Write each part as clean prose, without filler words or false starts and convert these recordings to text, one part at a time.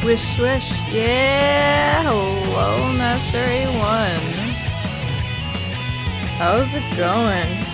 Swish swish. Yeah! Hello, Master A1. How's it going?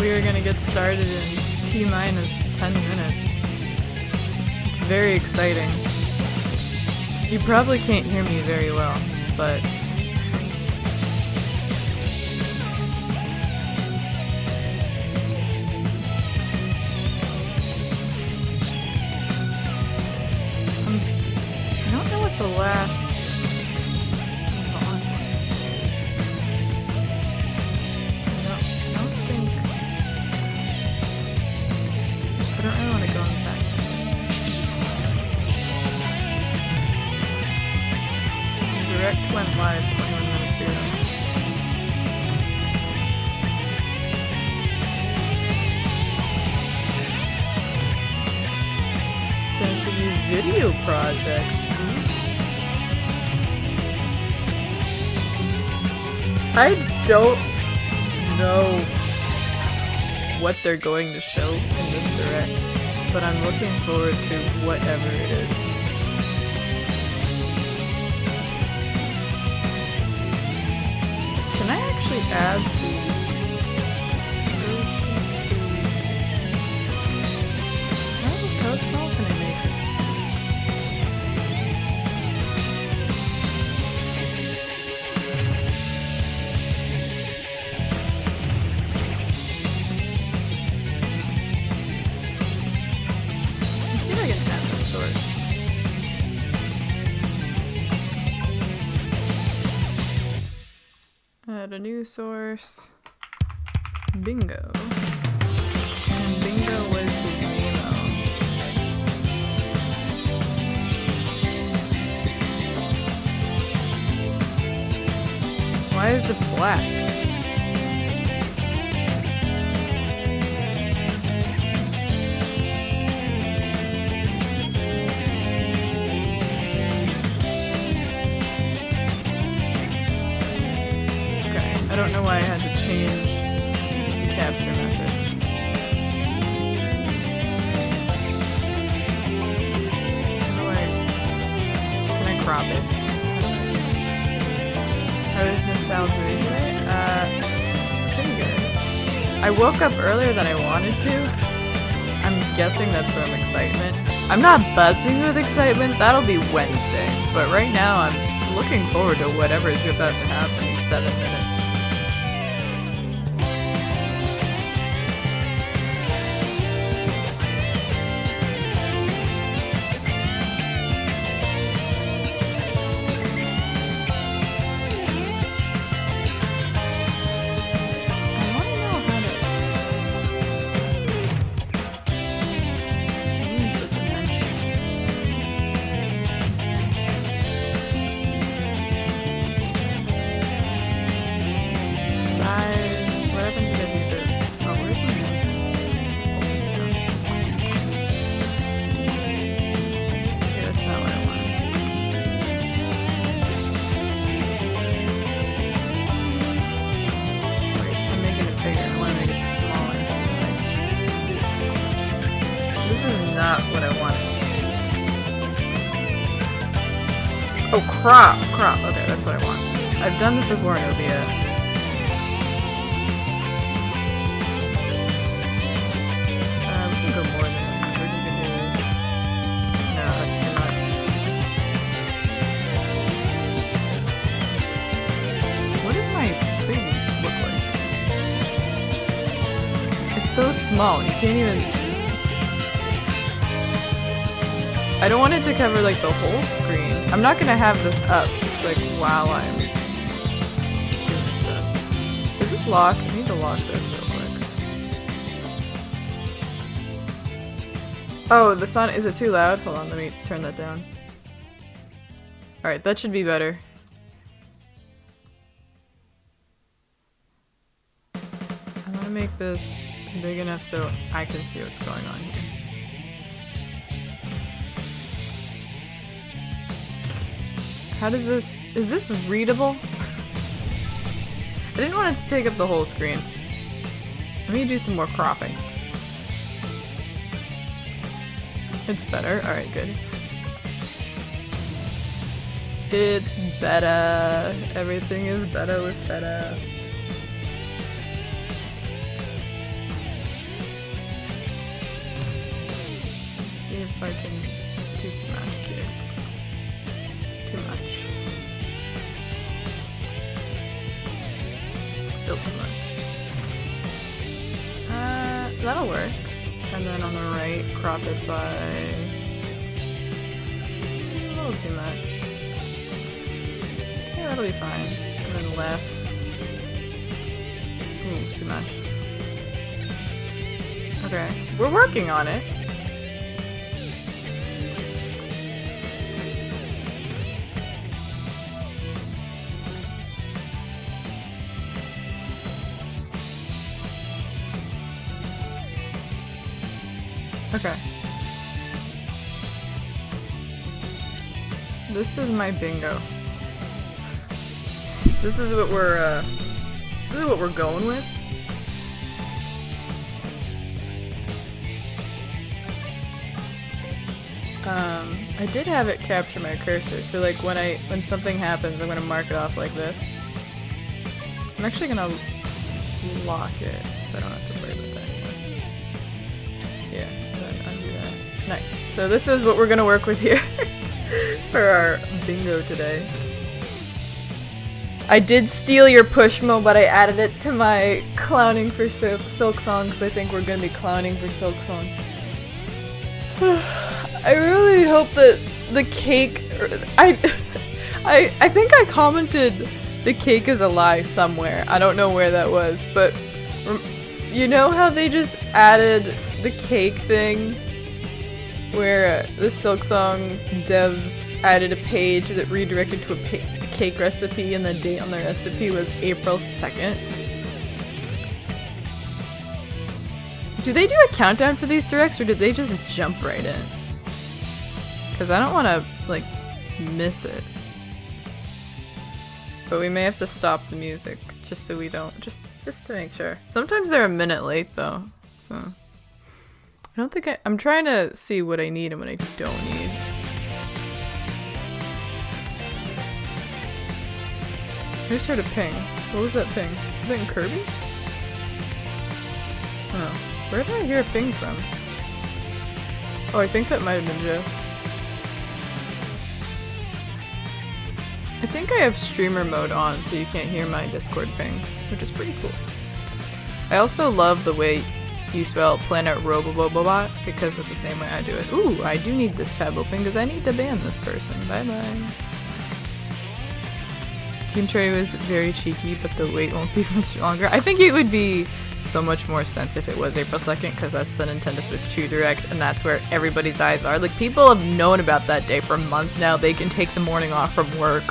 We are gonna get started in T-minus 10 minutes. It's very exciting. You probably can't hear me very well, but I don't know what the last I don't really want to go inside. Direct went live 21 minutes ago. Finishing these video projects. I don't know what they're going to show in this direct, but I'm looking forward to whatever it is. Can I actually add the how small can I make it? Add a new source. Bingo. And Bingo was his Nemo. Why is it black? I don't know why I had to change the capture method. Can I crop it? How does this sound today? Pretty good. I woke up earlier than I wanted to. I'm guessing that's from excitement. I'm not buzzing with excitement, that'll be Wednesday. But right now I'm looking forward to whatever is about to happen in 7 minutes. What I wanted. Oh, crop. Okay, that's what I want. I've done this before in OBS. We can go more than 100. We can do... No, that's too much. What did my thing look like? It's so small, you can't even... I don't want it to cover like the whole screen. I'm not gonna have this up like while I'm doing stuff. Is this locked? I need to lock this real quick. Oh, the sound, is it too loud? Hold on, let me turn that down. Alright, that should be better. I want to make this big enough so I can see what's going on here. How does this... is this readable? I didn't want it to take up the whole screen. Let me do some more cropping. It's better. Alright, good. It's better. Everything is better with better. See if I can do some magic here. Too much. Still too much. That'll work. And then on the right, crop it by a little too much. Yeah, that'll be fine. And then left. Ooh, too much. Okay, we're working on it. Okay. This is my bingo. This is what we're going with. I did have it capture my cursor, so like when something happens, I'm gonna mark it off like this. I'm actually gonna lock it, so I don't have to worry about that anymore. Yeah. Undo that. Nice. So this is what we're gonna work with here for our bingo today. I did steal your Pushmo, but I added it to my clowning for Silksong because I think we're gonna be clowning for Silksong. I really hope that the cake. I think I commented the cake is a lie somewhere. I don't know where that was, but you know how they just added the cake thing where the Silksong devs added a page that redirected to a cake recipe and the date on the recipe was April 2nd. Do they do a countdown for these directs or did they just jump right in? Because I don't want to like miss it. But we may have to stop the music just so we don't, just to make sure. Sometimes they're a minute late though, so I don't think I'm trying to see what I need and what I don't need. I just heard a ping. What was that ping? Was that in Kirby? Oh, where did I hear a ping from? Oh, I think that might have been Jess. I think I have streamer mode on so you can't hear my Discord pings, which is pretty cool. I also love the way you spell Planet Robobobot because it's the same way I do it. Ooh, I do need this tab open because I need to ban this person. Bye bye. Team Cherry was very cheeky, but the wait won't be much longer. I think it would be so much more sense if it was April 2nd because that's the Nintendo Switch 2 Direct and that's where everybody's eyes are. Like, people have known about that day for months now. They can take the morning off from work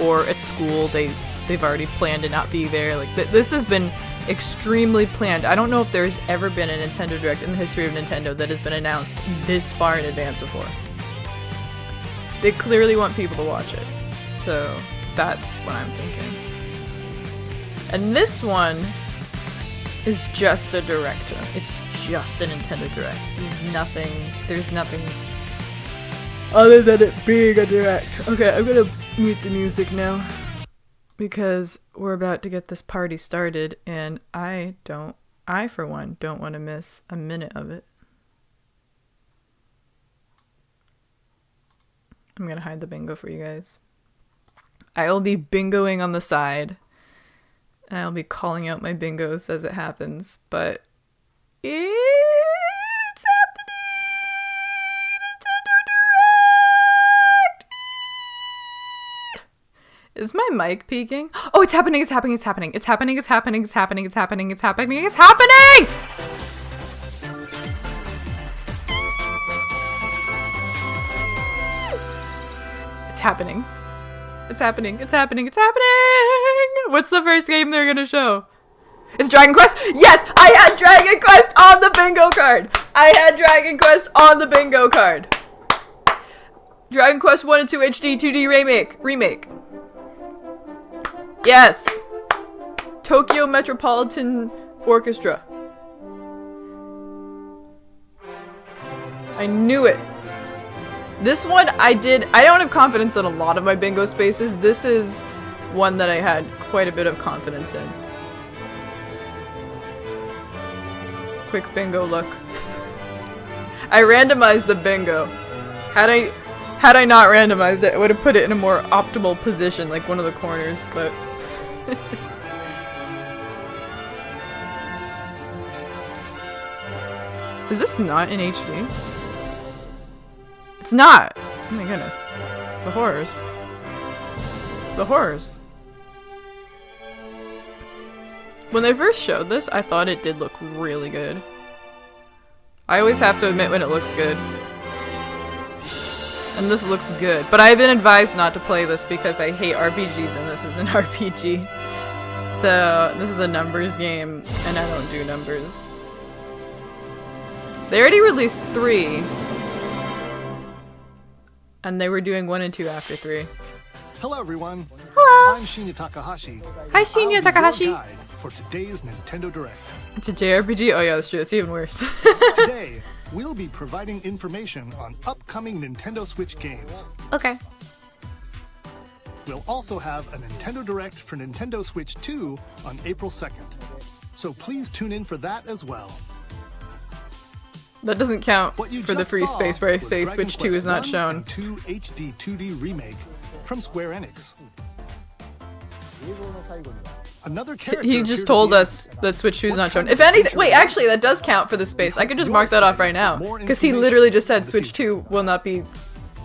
or at school. They've already planned to not be there. Like, this has been extremely planned. I don't know if there's ever been a Nintendo Direct in the history of Nintendo that has been announced this far in advance before. They clearly want people to watch it. So that's what I'm thinking. And this one is just a Direct. It's just a Nintendo Direct. There's nothing other than it being a Direct. Okay, I'm gonna mute the music now because we're about to get this party started and I for one don't want to miss a minute of it. I'm gonna hide the bingo for you guys. I'll be bingoing on the side. And I'll be calling out my bingos as it happens, but it's happening! Nintendo Direct! Is my mic peaking? Oh, it's happening, it's happening, it's happening, it's happening, it's happening, it's happening, it's happening, it's happening, it's happening! It's happening. It's happening. It's happening. It's happening! What's the first game they're gonna show? It's Dragon Quest? Yes! I had Dragon Quest on the bingo card! I had Dragon Quest on the bingo card! Dragon Quest 1 and 2 HD 2D remake. Yes! Tokyo Metropolitan Orchestra. I knew it. This one I don't have confidence in a lot of my bingo spaces. This is one that I had quite a bit of confidence in. Quick bingo look. I randomized the bingo. Had I not randomized it, I would have put it in a more optimal position, like one of the corners, but... Is this not in HD? It's not! Oh my goodness. The horrors. The horrors. When they first showed this, I thought it did look really good. I always have to admit when it looks good. And this looks good. But I've been advised not to play this because I hate RPGs and this is an RPG. So, this is a numbers game, and I don't do numbers. They already released 3. And they were doing 1 and 2 after 3. Hello everyone. Hello. I'm Shinya Takahashi. Hi Shinya Takahashi. Your guide for today's Nintendo Direct. It's a JRPG? Oh yeah, that's true. It's even worse. Today, we'll be providing information on upcoming Nintendo Switch games. Okay. We'll also have a Nintendo Direct for Nintendo Switch 2 on April 2nd. So please tune in for that as well. That doesn't count What you for the just free saw space where I was say Dragon Switch 2 Quest is not 1 shown. and 2 HD 2D remake from Square Enix. Another character He appeared just at told the us that Switch 2 is not shown. If anything, wait, actually, that does count for the space. I could just mark that off right now. Because he literally just said Switch 2 will not be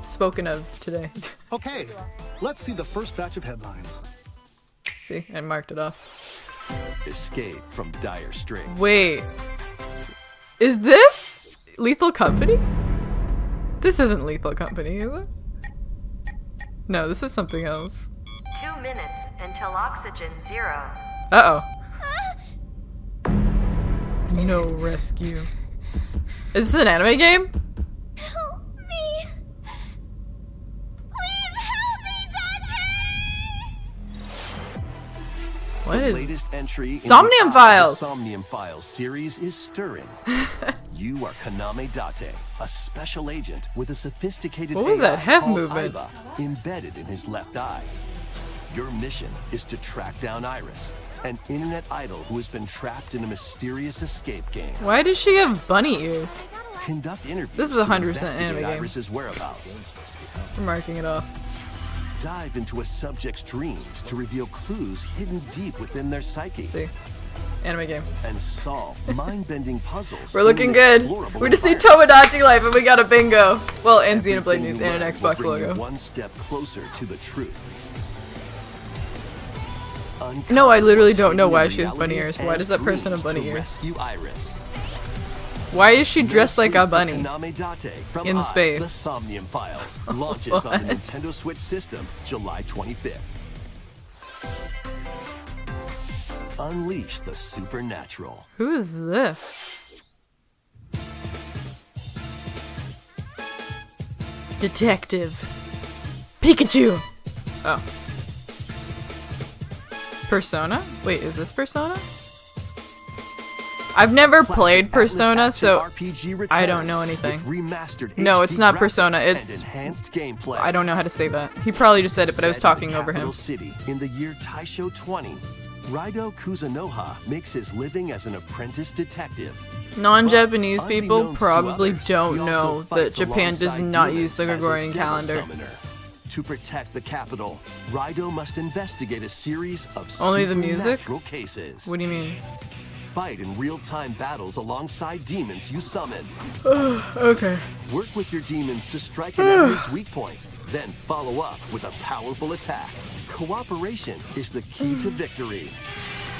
spoken of today. Okay, let's see the first batch of headlines. See, I marked it off. Escape from dire straits. Wait. Is this Lethal Company? This isn't Lethal Company, is it? No, this is something else. 2 minutes until oxygen 0. Uh-oh. No rescue. Is this an anime game? Help me! Please help me, Dante! What The is... latest entry in Somnium the Files! Somnium Files series is stirring. You are Kaname Date, a special agent with a sophisticated What was AI that head called movement? Aiba embedded in his left eye. Your mission is to track down Iris, an internet idol who has been trapped in a mysterious escape game. Why does she have bunny ears? Conduct interviews This is to 100% investigate anime game. Iris's whereabouts. I'm marking it off. Dive into a subject's dreams to reveal clues hidden deep within their psyche. See. Anime game. And solve mind-bending puzzles. We're in looking an good. explorable We just need environment. Tomodachi Life and we got a bingo. Well, and Xenoblade Everything News you and an learn will Xbox bring you logo. one step closer to the truth. No, I literally Uncover don't know why what's she has in bunny reality ears. Why does that and person have dreams bunny to ears? rescue Iris. Why is she dressed like a No sleep for bunny? Kaname Date from In I, space. The Somnium Files launches on the What? Nintendo Switch system July 25th. Unleash the supernatural. Who is this? Detective. Pikachu! Oh. Persona? Wait, is this Persona? I've never played Classic Persona, Atlas so Action RPG I don't know returns anything. with remastered No, HD it's not graphics Persona, and it's- enhanced gameplay. I don't know how to say that. He probably just said it, but I was Set in talking the over him. capital city in the year Taisho 20, Raido Kuzunoha makes his living as an apprentice detective. Non-Japanese But people unbeknownst to probably others, don't he also know that fights Japan does alongside not demons use the as a Gregorian devil calendar. summoner. To protect the capital, Raido must investigate a series of Only the music? supernatural cases. What do you mean? Fight in real-time battles alongside demons you summon. Okay. Work with your demons to strike an enemy's weak point, then follow up with a powerful attack. Cooperation is the key to victory.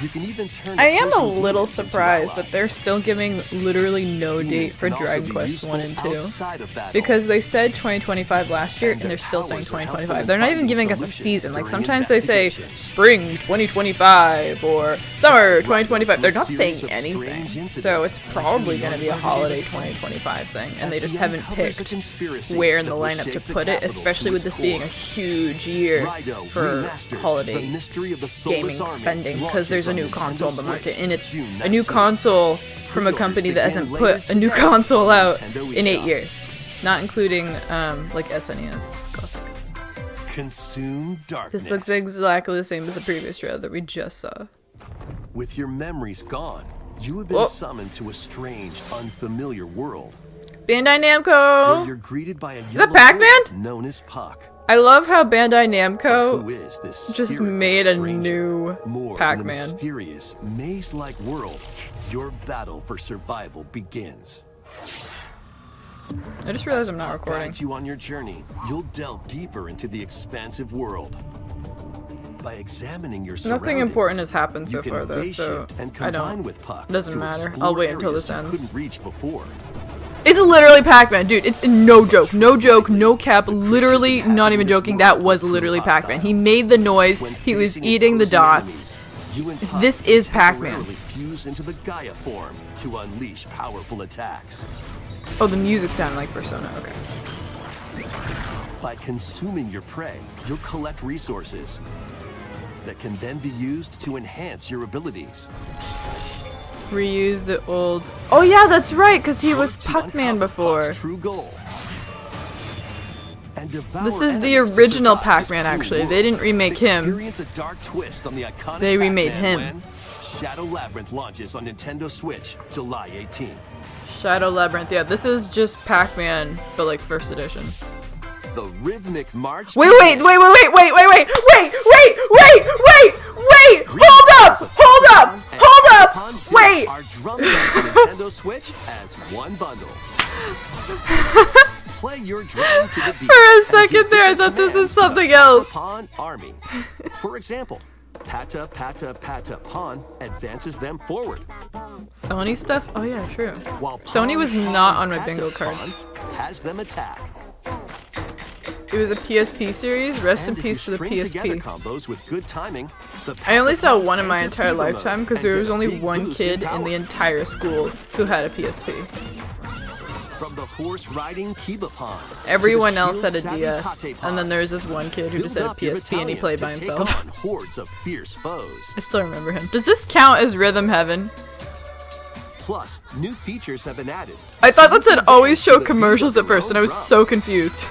You can even turn I am a opposing little demons into surprised allies. that they're still giving literally no Demons date for can also Dragon be Quest useful 1 and 2. outside of battle. Because they said 2025 last year, and their they're still saying powers are helpful 2025. in They're not even finding giving us a solutions season. Like, during sometimes they say investigations. spring 2025 or summer 2025. They're not saying Series of anything. strange So it's incidents. probably going to be a holiday 2025 thing, and they As just he haven't uncovers a picked conspiracy where in the that will lineup to shake the put it, capital especially to with its this being a core. huge year Raido for Remastered, holiday The Mystery of the Soulless gaming Army spending, because launches there's a on new Nintendo console on the market, Switch, and it's June a new 19th. console from a company that hasn't Pre-orders begin put a new later today console on out Nintendo in 8 eShop. years, not including like SNES Classic. Consume darkness. This looks exactly the same as the previous trailer that we just saw. With your memories gone, you have been Whoa. summoned to a strange, unfamiliar world Bandai where Namco! you're greeted by a that yellow Pac-Man? bird known as Puck. I love how Bandai Who Namco is this just spherical made a stranger? new More than a Pac-Man. mysterious, maze-like world. Your battle for survival begins. I just realized I'm not Puck recording. guides you on your journey. You'll delve deeper into the expansive world. By examining your surroundings, Nothing important has happened you so can far though, phase so shift and I combine don't. with Puck Doesn't to matter. explore I'll wait until areas this you ends. couldn't reach before. It's literally Pac-Man, dude. It's no joke, no joke, no cap. Literally, not even joking. That was literally Pac-Man. He made the noise. When He was facing eating the opposing dots. enemies, you and Puck This can is Pac-Man. temporarily fuse into the Gaia form to unleash powerful attacks. Oh, the music sounded like Persona. Okay. By consuming your prey, you'll collect resources that can then be used to enhance your abilities. Reuse the old. Oh yeah, that's right, because he was Work to Pac-Man uncover before. Puck's true goal. And devour This is the enemies to original survive this Pac-Man, cruel actually. world. They didn't remake him. Experience a dark twist on the iconic They remade Pac-Man him. when Shadow Labyrinth launches on Nintendo Switch July 18th. Shadow Labyrinth. Yeah, this is just Pac-Man, but like first edition. The rhythmic march. Wait! Hold up! Pun 2 Wait! are drummed onto Nintendo Switch as one bundle. Play your drum to the beat. For a and second give there, I different thought this commands is to something the else. Patapon Army. For example, Pata Pata Pata Pon advances them forward. Sony stuff? Oh yeah, true. While Sony was Pon not Pon on my Pata bingo card. Pon has them attack. It was a PSP series. Rest in And if you peace to the string together PSP. combos with good timing, the I only saw Patapons one in my enter entire fever mode lifetime because and there was get a only big one boost kid in power. the entire school who had a PSP. From the horse riding Kibapon. Everyone else had a DS, and then there was this one kid who just had a Build up your PSP and he battalion played by to take himself. on hordes of fierce foes. I still remember him. Does this count as Rhythm Heaven? Plus, new features have been added. I thought that So you said can always dance show to the beat commercials of at your first, own and I was drum. so confused.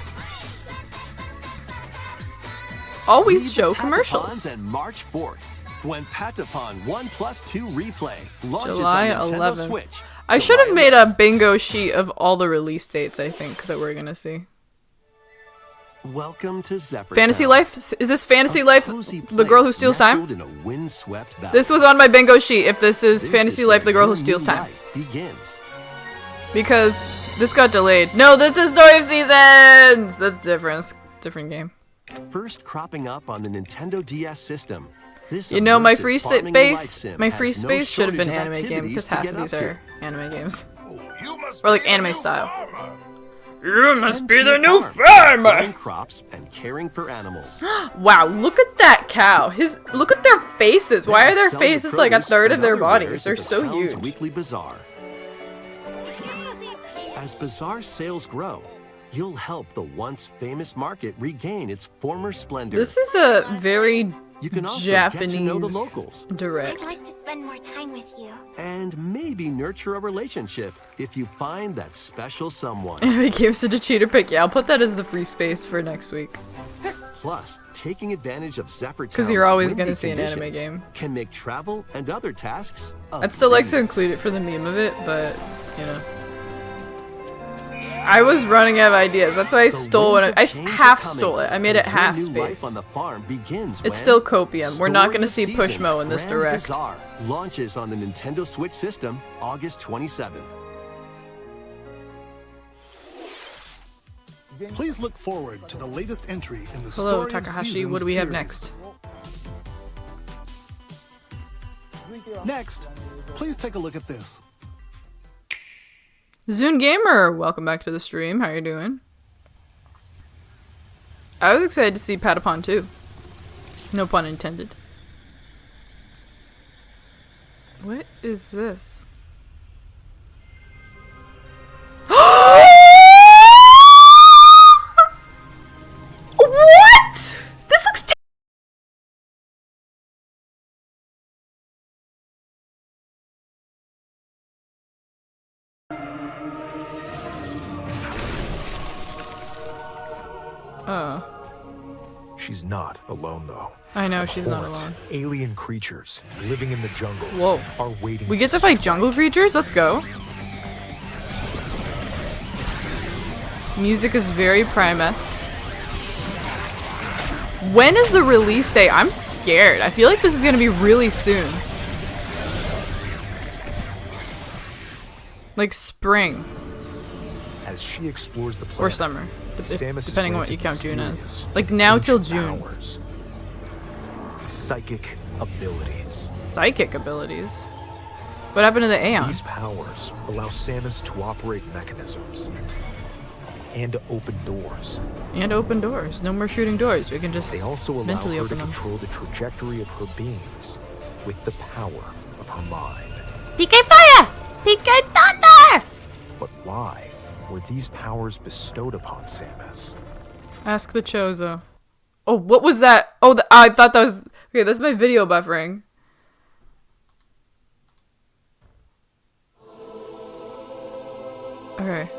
Always Lead show the commercials. Patapons and March 4th when Patapon 1+2 Replay launches July on Nintendo 11th. Switch. I should July have made a bingo sheet of all the release dates, I think, that we're gonna see. 11th. Welcome to Zephyr Fantasy Town. Life? Is this Fantasy A Life, cozy The Girl Who place Steals Time? nestled in a windswept valley. This was on my bingo sheet, if this is This Fantasy is Life, where The Girl Who your Steals new Time. life begins. Because this got delayed. No, this is Story of Seasons! That's different. It's a different game. First cropping up on the Nintendo DS system. This You know, my immersive free farming and life space, sim my has free no space should have been shortage of anime game, activities because to half get of these up to. are anime games. Or like anime style. You Tend to your farm, growing crops and caring for animals. Wow, look at that cow. Look at their faces. Why are their Sell your faces like a produce third of and their other bodies? wares They're at the so town's huge. Weekly Bazaar. As Bazaar sales grow, you'll help the once famous market regain its former splendor. This is a very You can also Japanese get to know the locals direct. I'd like to spend more time with you. and maybe nurture a relationship if you find that special someone. Anime games to the cheater pick. Yeah, I'll put that as the free space for next week. Plus, taking advantage of Zephyr 'Cause you're always windy gonna see an anime conditions game. can make travel and other tasks I'd still like to breeze. include it for the meme of it, but, you know. I was running out of ideas. That's why I The stole winds one. of I change are half coming, stole it. I made and it your half new life space. on the farm begins It's when still copium. We're not Story gonna of see Seasons Pushmo in this Grand direct. Bazaar launches on the Nintendo Switch system August 27th. Please look forward to the latest entry in the Hello, Story of Takahashi. Seasons What do we have series. next? Next, please take a look at this. Zune Gamer, welcome back to the stream. How you doing? I was excited to see Patapon too. No pun intended. What is this? What? This looks She's not alone, though. I know she's not Hordes, alone. alien creatures living in the jungle Whoa. are waiting. We get to fight jungle creatures? Let's go. Music is very Prime-esque. When is the release date? I'm scared. I feel like this is gonna be really soon. Like spring As she explores the planet, or summer, Samus is depending on what granted you count June as. mysterious, Like now till ancient June. powers. Psychic abilities. Psychic abilities. What happened to the Aeon? These powers allow Samus to operate mechanisms and to open doors. And open doors. No more shooting doors. We can just They also allow mentally her to open them. control the trajectory of her beams with the power of her mind. PK Fire! PK Thunder! But why were these powers bestowed upon Samus? Ask the Chozo. Oh, what was that? Oh, I thought that was... Okay, that's my video buffering. Okay.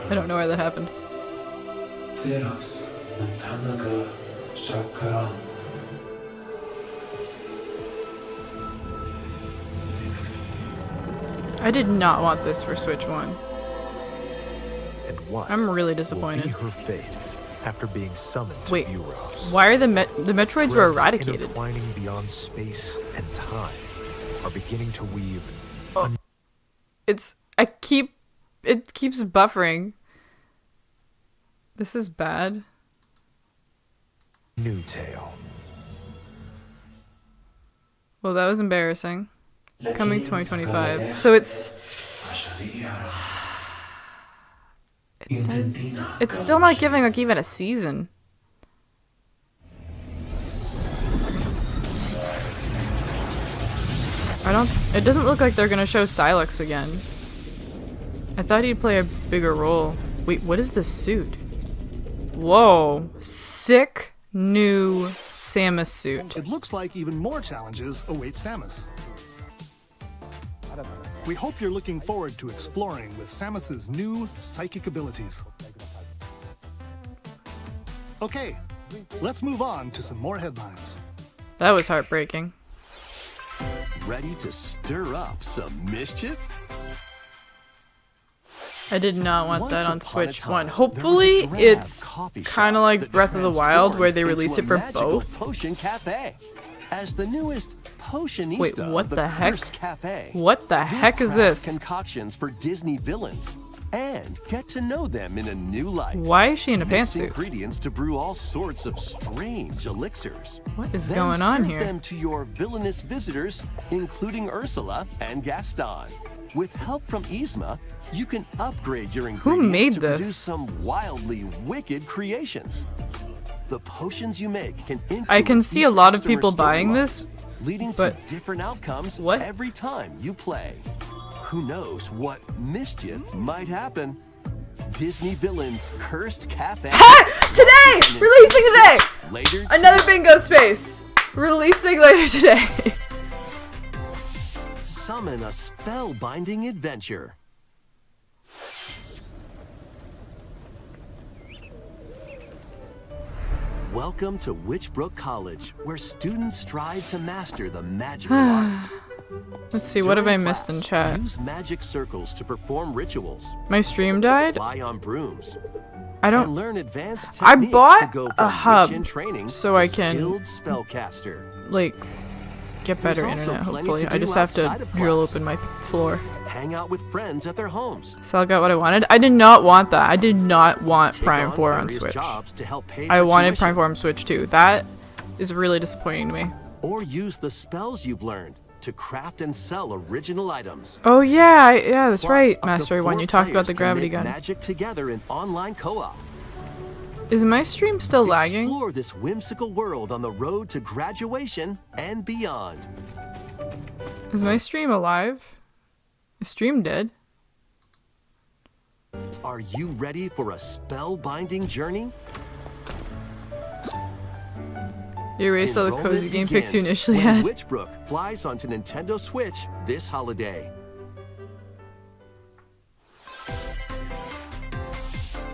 I don't know why that happened. I did not want this for Switch 1. And what I'm really will disappointed. be her fate after being summoned to Wait, Euros? why are the Metroids were Threads eradicated? intertwining beyond space and time are beginning to weave It keeps buffering. This is bad. a new tale. Well, that was embarrassing. Coming 2025. So it says it's still not giving like even a season. It doesn't look like they're gonna show Silex again. I thought he'd play a bigger role. Wait, what is this suit? Whoa. Sick new Samus suit. It looks like even more challenges await Samus. We hope you're looking forward to exploring with Samus's new psychic abilities. Okay, let's move on to some more headlines. That was heartbreaking. Ready to stir up some mischief? I did not want Once that on upon a Switch time, 1. there was a Hopefully drab it's coffee kind of shop like that Breath of the Wild where they transformed release it into a for magical both. Potion Cafe. As the newest potionista Wait, what of the heck? Cursed Cafe, What the you'll heck is craft this? Concoctions for Disney villains and get to know them in a new light. Why is she in a Mix pantsuit? ingredients to brew all sorts of strange elixirs. What is Then going on serve here? them to your villainous visitors, including Ursula and Gaston. With help from Yzma, you can upgrade your ingredients made to this? produce some wildly wicked creations. The potions you make can influence I can see each a lot of customer's people buying storylines, this, leading to but different outcomes what? every time you play. Who knows what mischief might happen? Disney Villains Cursed Cafe. Today! Releasing today! Later Another bingo space! Releasing later today. Summon a spellbinding adventure. Welcome to Witchbrook College, where students strive to master the magical arts. Let's see, what have I During missed in class, chat? Use magic circles to perform rituals, My stream died? fly on brooms, I and don't... learn advanced I techniques bought to go a from hub witch in training so to I can- skilled spellcaster. like, get better There's also internet, plenty hopefully. to I do just have outside to of drill class. open my floor. Hang out with friends at their homes. So I got what I wanted. I did not want that. I did not want Take Prime 4 on various Switch. jobs to help pay I for wanted tuition. Prime 4 on Switch too. That is really disappointing to me. Or use the spells you've learned to craft and sell original items. Oh yeah, yeah, that's Plus, right, up to Mastery 1. 4 You talked about players the can gravity make gun. magic together in online co-op. Is my stream still lagging? Explore this whimsical world on the road to graduation and beyond. Is my stream alive? Is stream dead? Are you ready for a spellbinding journey? You erased all the Enrollment cozy game pics you begins initially when had. Witchbrook flies onto Nintendo Switch this holiday.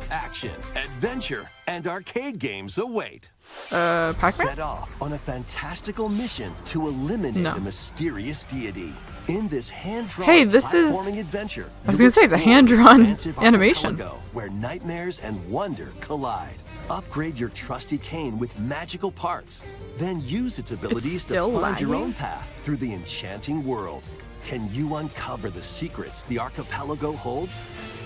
Action, adventure, and arcade games await. Pac-Man? Set off on a fantastical mission to eliminate a mysterious deity. In this hand-drawn Hey, this is- platforming adventure, I was you gonna say, it's a explore hand-drawn expansive animation. archipelago where nightmares and wonder collide. Upgrade your trusty cane with magical parts. Then use its abilities to still find your lagging? own path through the enchanting world. Can you uncover the secrets the archipelago holds?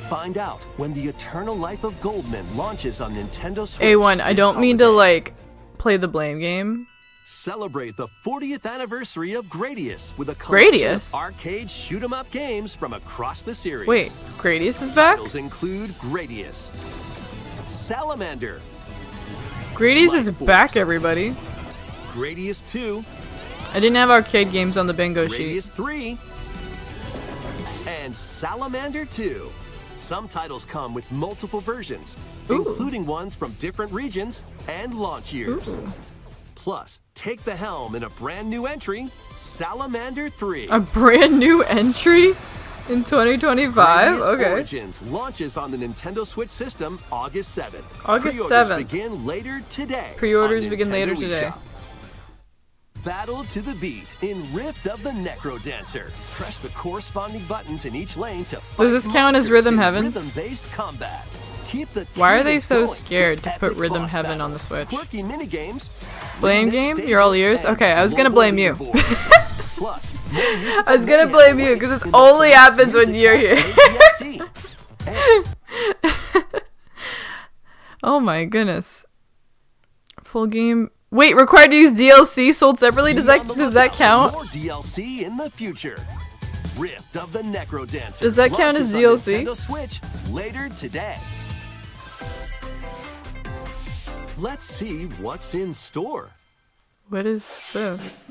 Find out when the Eternal Life of Goldman launches on Nintendo Switch. A1, I this don't mean to holiday. like play the blame game. Celebrate the 40th anniversary of Gradius with a collection Gradius? of arcade shoot-'em-up games from across the series. Wait, Gradius is back? Titles include Gradius, Salamander, Gradius is Life back, Force. everybody. Gradius 2, I didn't have arcade games on the bingo sheet. Gradius 3, and Salamander 2. Some titles come with multiple versions, including ones from different regions and launch years. Ooh. Plus, take the helm in a brand new entry, Salamander 3. A brand new entry in 2025? Gradius Okay. Origins launches on the Nintendo Switch system August 7th. August Pre-orders 7th. begin later today. Pre-orders on begin later Nintendo today. eShop. Battle to the beat in Rift of the Necro Dancer. Press the corresponding buttons in each lane to fight Does this count as monsters Rhythm in Heaven? Rhythm-based combat. Keep the Why are they cadence so going scared with to put epic Rhythm boss Heaven on the battles, Switch? Quirky minigames, Blame remix game? You're all stages, ears? and Okay, I was gonna global blame you. leaderboards. Plus, more musical I was gonna mayhem blame you, awaits 'cause this in the only Sonic happens when Music you're here. Cafe DLC. Oh my goodness. Full game. Wait, required to use DLC sold separately? Does Be on the that lookout for count? More DLC in the future. Rift of the Necro Dancer. Does that count as launches on DLC? Nintendo Switch later today. Let's see what's in store. What is this?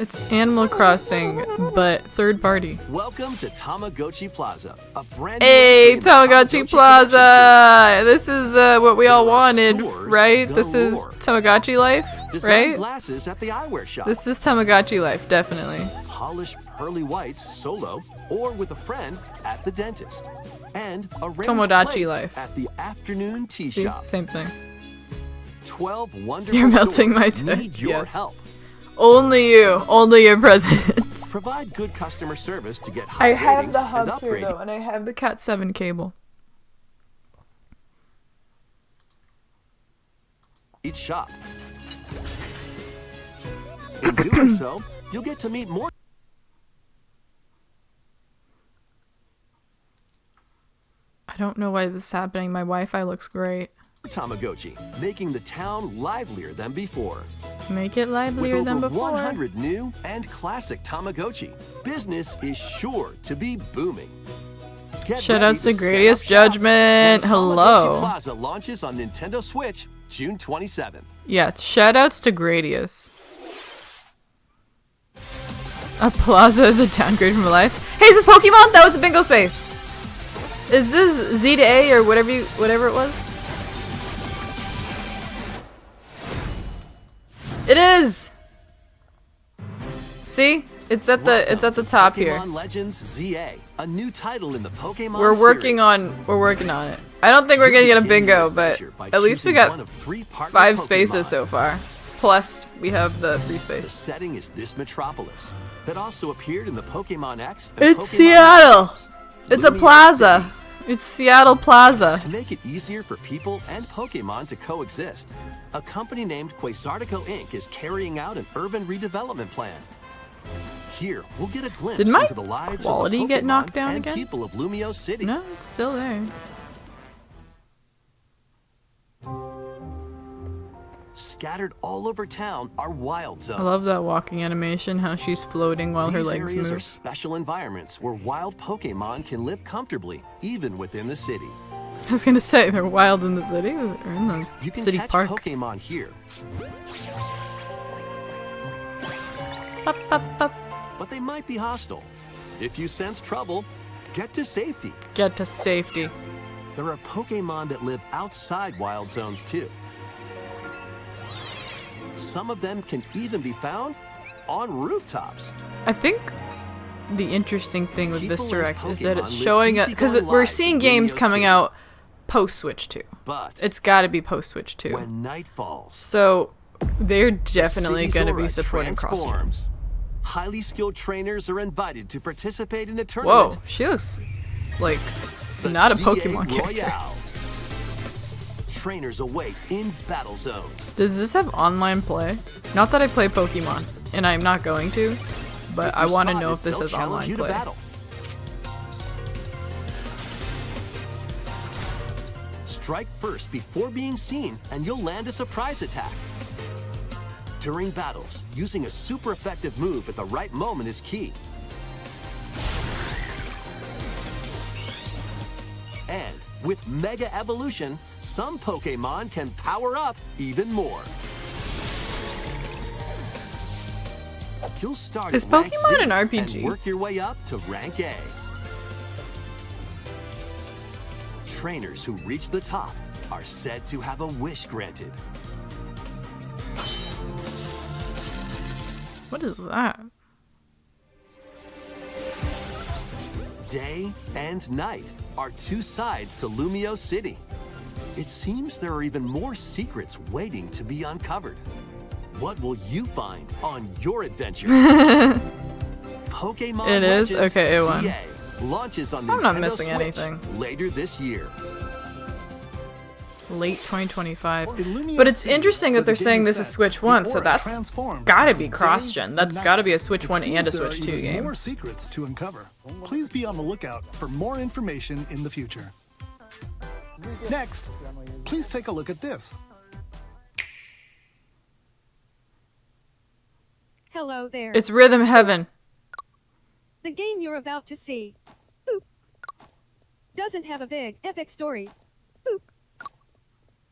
It's Animal Crossing, but third party. Welcome to Tamagotchi Plaza, a brand new Hey, entry in the Tamagotchi Connection Plaza! This is what we all There are wanted, stores right? This is galore. Tamagotchi life, series. Design right? glasses at the eyewear shop. This is Tamagotchi life, definitely. Polish pearly whites solo or with a friend at the dentist. And arrange Tomodachi plates life. at the afternoon tea See, shop. same thing. 12 wonderful You're melting stores my need your yes. help. Only you, only your presence. Provide good customer service to get high ratings and upgrade and I have the Cat 7 cable. each shop. In doing so, you'll get to meet more I don't know why this is happening. My Wi-Fi looks great. Tamagotchi, making the town livelier than before. Make it With livelier over than before. 100 new and classic Tamagotchi, business is sure to be booming. Get Shoutouts ready to set up Gradius shop Judgment. when Hello. Tamagotchi Plaza launches on Nintendo Switch June 27th. Yeah, shoutouts to Gradius. A plaza is a downgrade from a life. Hey, is this Pokemon? That was a bingo space. Is this Z to A or whatever it was? It is. See? It's at the top here. Pokemon Legends ZA, a new title in the Pokemon We're working series. on it. I don't think we're gonna get a Begin bingo, your but adventure by at least we choosing got one of 3 partner 5 Pokemon. spaces so far. Plus, we have the free The space. setting is this metropolis that also appeared in the Pokemon X and It's Pokemon Seattle. games. It's a Lumia plaza. City. It's Seattle Plaza. To make it easier for people and Pokemon to coexist, a company named Quasartico Inc. is carrying out an urban redevelopment plan. Here, we'll get a glimpse Did my into the lives quality of the get Pokemon knocked down and again? people of Lumio City. No, it's still there. scattered all over town are wild zones. I love that walking animation, how she's floating while her These legs areas are move. special environments where wild Pokemon can live comfortably, even within the city. I was gonna say, they're wild in the city or in the You can city catch park. Pokemon here, Up, up, up. but they might be hostile. If you sense trouble, get to safety. Get to safety. There are Pokemon that live outside wild zones too. Some of them can even be found on rooftops. I think the interesting thing with this People and direct is that Pokemon it's live showing it because easygoing we're lives seeing in games Lumio coming City. out post Switch 2. But It's got to be post Switch 2. when night falls, So they're the definitely city's going to be aura supporting Cross. transforms. Highly skilled trainers are invited to participate in a Whoa, tournament. she looks like The not a CA Pokemon character. Royale. Trainers await in battle zones. Does this have online play? Not that I play Pokemon, and I'm not going to, but If I you're want to spotted, know if this they'll has challenge online you to play. battle. Strike first before being seen, and you'll land a surprise attack. During battles, using a super effective move at the right moment is key. And with Mega Evolution, some Pokemon can power up even more. You'll start Is at rank Pokemon Z an RPG? and work your way up to rank A. Trainers who reach the top are said to have a wish granted. What is that? Day and night are two sides to Lumio City. It seems there are even more secrets waiting to be uncovered. What will you find on your adventure? Pokemon It is? Legends Okay, it won. CA launches on So I'm Nintendo not missing Switch anything. later this year. Late 2025. In Lumio But it's City, interesting where that they're the saying game this is is set, Switch the 1, so aura that's transforms gotta between be day cross-gen. That's and gotta be a night. Switch It 1 seems and a there are Switch 2 even game. More secrets to uncover. Please be on the lookout for more information in the future. Next, please take a look at this. Hello there. It's Rhythm Heaven. The game you're about to see. Boop. Doesn't have a big, epic story. Boop.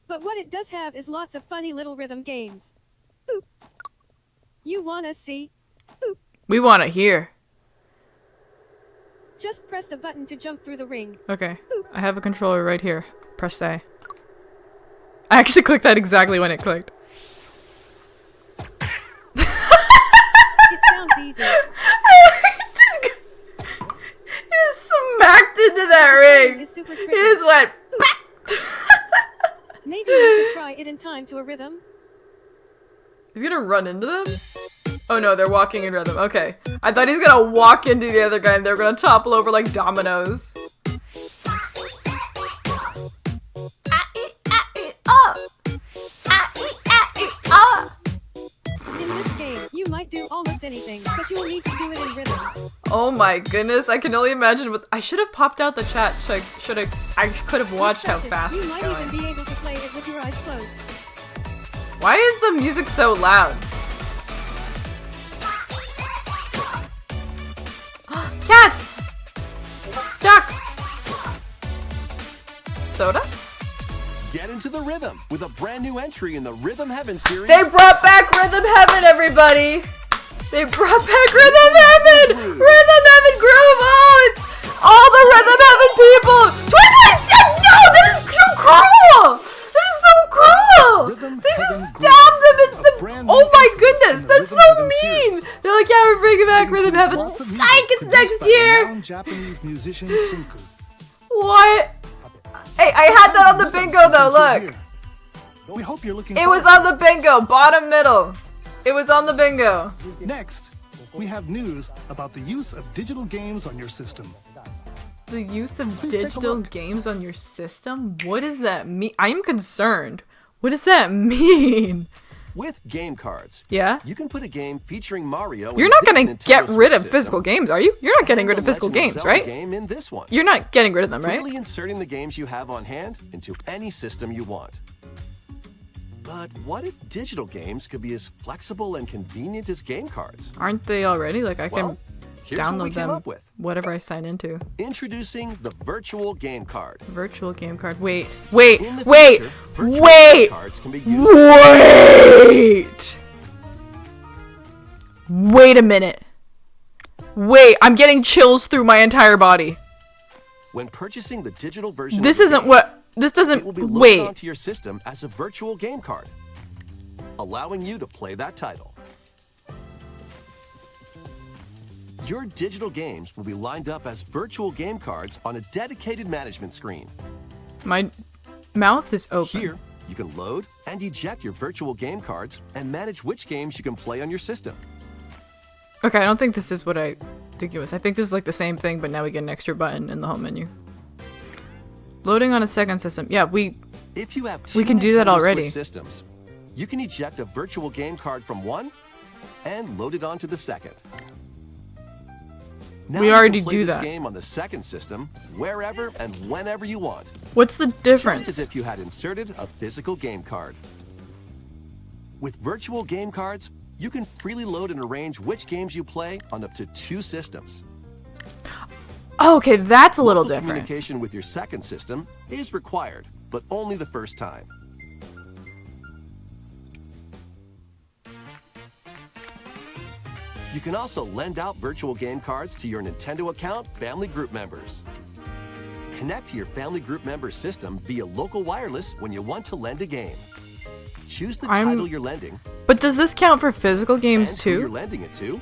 But what it does have is lots of funny little rhythm games. Boop. You wanna see? Boop. We want to hear. Just press the button to jump through the ring. Okay. I have a controller right here. Press A. I actually clicked that exactly when it clicked. It sounds easy. He just smacked into that ring. It's super He tricky. just went. Maybe you could try it in time to a rhythm. He's gonna run into them? Oh no, they're walking in rhythm. Okay. I thought he's gonna walk into the other guy and they're gonna topple over like dominoes. In this game, you might do almost anything, but you'll need to do it in rhythm. Oh my goodness, I can only imagine what I should have popped out the chat. I could have watched how With fast practice, it's you might even going. be able to play it with your eyes closed. Why is the music so loud? Cats! Ducks! Soda? Get into the rhythm with a brand new entry in the Rhythm Heaven series. They brought back Rhythm Heaven, everybody! They brought back Rhythm Heaven! Groove. Rhythm Heaven Groove! Oh, it's all the Rhythm Heaven people! 2026! No! That is so cruel! That is so cruel! Rhythm They Heaven just Groove, stabbed them in a the... brand Oh new my entry goodness! in the That's Rhythm so Heaven mean! series. They're like, yeah, we're bringing back It Rhythm includes Heaven. lots of music Psych! It's produced next by year! renowned Japanese musician Tsunku. What? Hey, I had that on the Rhythms bingo you though, can hear look! here. We hope you're looking It was forward. on the bingo, bottom middle. It was on the bingo. Next, we have news about the use of digital games on your system. The use of Please take a digital look. games on your system? What does that mean? I'm concerned. What does that mean? With game cards, Yeah? you can put a game featuring Mario. You're in not this gonna Nintendo get rid of Switch physical system, games, are you? You're not getting and rid the of physical Legend of games, Zelda right? game in this one. You're not getting rid of them, right? Freely inserting the games you have on hand into any system you want. But what if digital games could be as flexible and convenient as game cards? Aren't they already? Like I can Well, here's what we download came them up with. whatever I sign into. Introducing the virtual game card. Virtual game card. Wait. In the future, virtual game cards can be used. Wait a minute. Wait, I'm getting chills through my entire body. When purchasing the digital version, This of the isn't game, what. This doesn't. it will be loaded Wait. onto your system as a virtual game card, allowing you to play that title. Your digital games will be lined up as virtual game cards on a dedicated management screen. My mouth is open. Here, you can load and eject your virtual game cards and manage which games you can play on your system. Okay, I don't think this is what I think it was. I think this is like the same thing, but now we get an extra button in the home menu. Loading on a second system. Yeah, If you have We two can do that Nintendo already. Switch systems, you can eject a virtual game card from one and load it onto the second. Now We you already can play do this that. game on the second system wherever and whenever you want, What's the difference? just as if you had inserted a physical game card. With virtual game cards, you can freely load and arrange which games you play on up to 2 systems. Oh, okay, that's a little Local different. Communication with your second system is required, but only the first time. You can also lend out virtual game cards to your Nintendo account family group members. Connect to your family group member system via local wireless when you want to lend a game. Choose the title you're lending But does this count for physical and games who you're too? lending it to.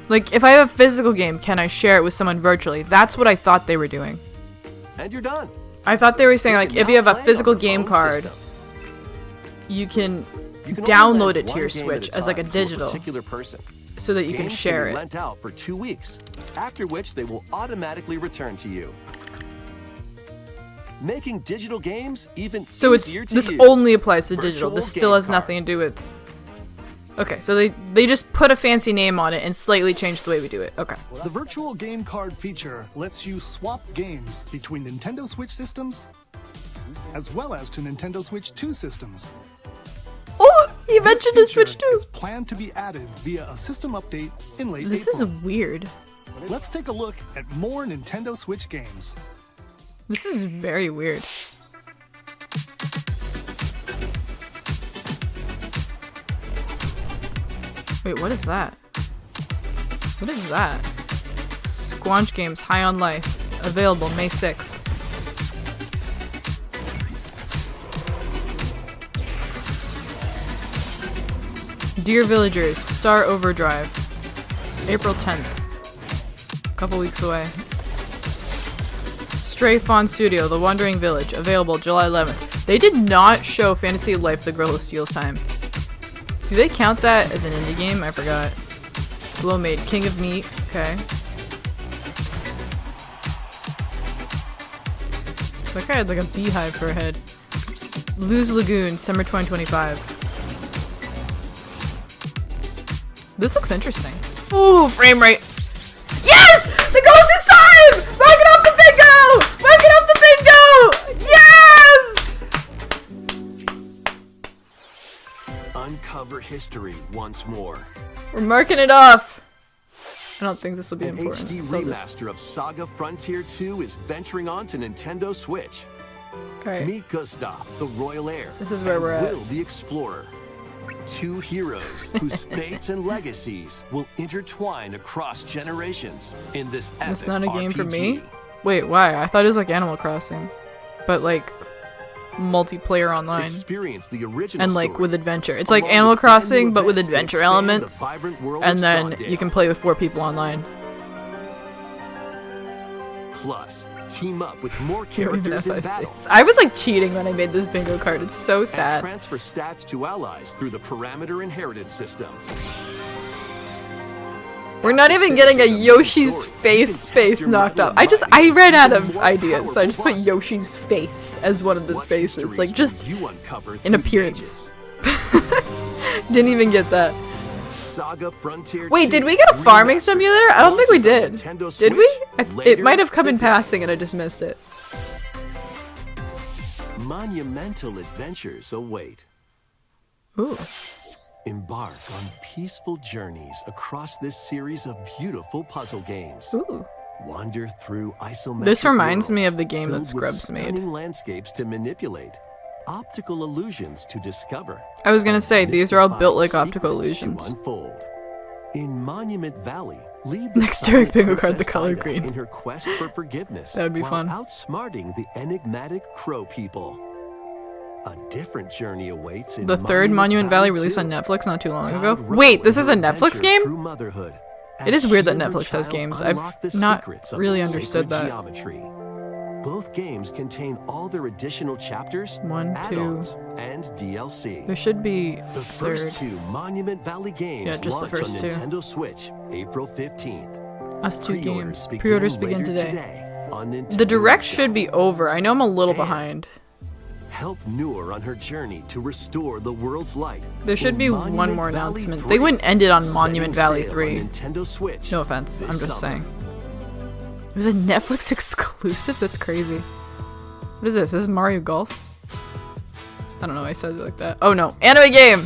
Like, if I have a physical game, can I share it with someone virtually? That's what I thought they were doing. And you're done. I thought they were saying, It like, can if now you have a play on physical the game phone card, system. you can You can only download lend it to one your game Switch at as like a time to digital particular person. so that you can Games share be it. lent out for 2 weeks, after which they will automatically return to you. Making digital games even So it's easier to this use. only applies to digital. Virtual This still game has card. nothing to do with. Okay, so they just put a fancy name on it and slightly changed the way we do it. Okay. The virtual game card feature lets you swap games between Nintendo Switch systems as well as to Nintendo Switch 2 systems. Oh, you This mentioned a Switch feature too. is planned to be added via a system update in late This April. is weird. Let's take a look at more Nintendo Switch games. This is very weird. Wait, what is that? What is that? Squanch Games High on Life. Available May 6th. Dear Villagers, Star Overdrive. April 10th. A couple weeks away. Stray Fawn Studio, The Wandering Village, available July 11th. They did not show Fantasy Life The Girl Who Steals Time. Do they count that as an indie game? I forgot. Glowmade, King of Meat, okay. That guy had like a beehive for a head. Lose Lagoon, Summer 2025. This looks interesting. Ooh, frame rate. Yes! The ghost is time! Mark it off the bingo! Mark it off the bingo! Yes! Uncover history once more. We're marking it off. I don't think this will be An important. HD so this- remaster of Saga Frontier 2 is venturing on to Nintendo Switch. Alright. Meet Gustav, the royal heir. This is where and we're at. Will, the explorer. 2 heroes whose fates and legacies will intertwine across generations in this epic It's not a game for me? RPG. Wait, why? I thought it was like Animal Crossing. But like multiplayer online. Experience the original And like story, with adventure. It's like along Animal with brand new Crossing but with events that adventure expand the elements. vibrant world And of then Sawdale. you can play with 4 people online. Plus, team up with more You don't even characters have in 5 battle. spaces. I was like cheating when I made this bingo card. It's so And sad. transfer stats to allies through the parameter inheritance system. We're not even getting a Yoshi's face knocked up. I ran out of ideas, so I just put Yoshi's face as one of the What spaces. histories Like just will you uncover in through the appearance. ages? didn't even get that. Saga Frontier Wait, 2 did we get a farming Remastered simulator? I don't think we launches on did. Nintendo Did we? Switch It later might have come in today. passing and I just missed it. Monumental adventures await. Ooh. Embark on peaceful journeys across this series of beautiful puzzle games. Ooh. Wander through isometric This reminds me worlds of the game that filled with Scrubs made. stunning landscapes to manipulate, optical illusions to discover. I was gonna say, these are all built like mystifying optical secrets to illusions. unfold. In Monument Valley, lead the Next to Eric silent Bingo card, the Princess color Ida green. in her quest for forgiveness. That would be while fun. outsmarting the enigmatic Crow people. A different journey awaits in The third Monument Valley released 2. on Netflix not too long Guide ago. Row Wait, in this is her a Netflix adventure game? through motherhood It is as weird that she and her Netflix has child games. unlock I've the not secrets of really the understood sacred that. geometry. Both games contain all their additional chapters, 1, 2. add-ons, and DLC. There should be The third. first two Monument Valley games Yeah, just the launch on first two. Nintendo Switch April 15th. Us two Pre-orders games. Pre-orders begin later today. on Nintendo The direct eShop. should be over. I know I'm a little And behind. Help Noor on her journey to restore the world's light. There should in be one Monument more Valley announcement. 3, They wouldn't end it on setting Monument Valley sail 3. on Nintendo Switch. No offense. this I'm just summer. saying. It was a Netflix exclusive? That's crazy. What is this? This is Mario Golf? I don't know why I said it like that. Oh no. Anime game!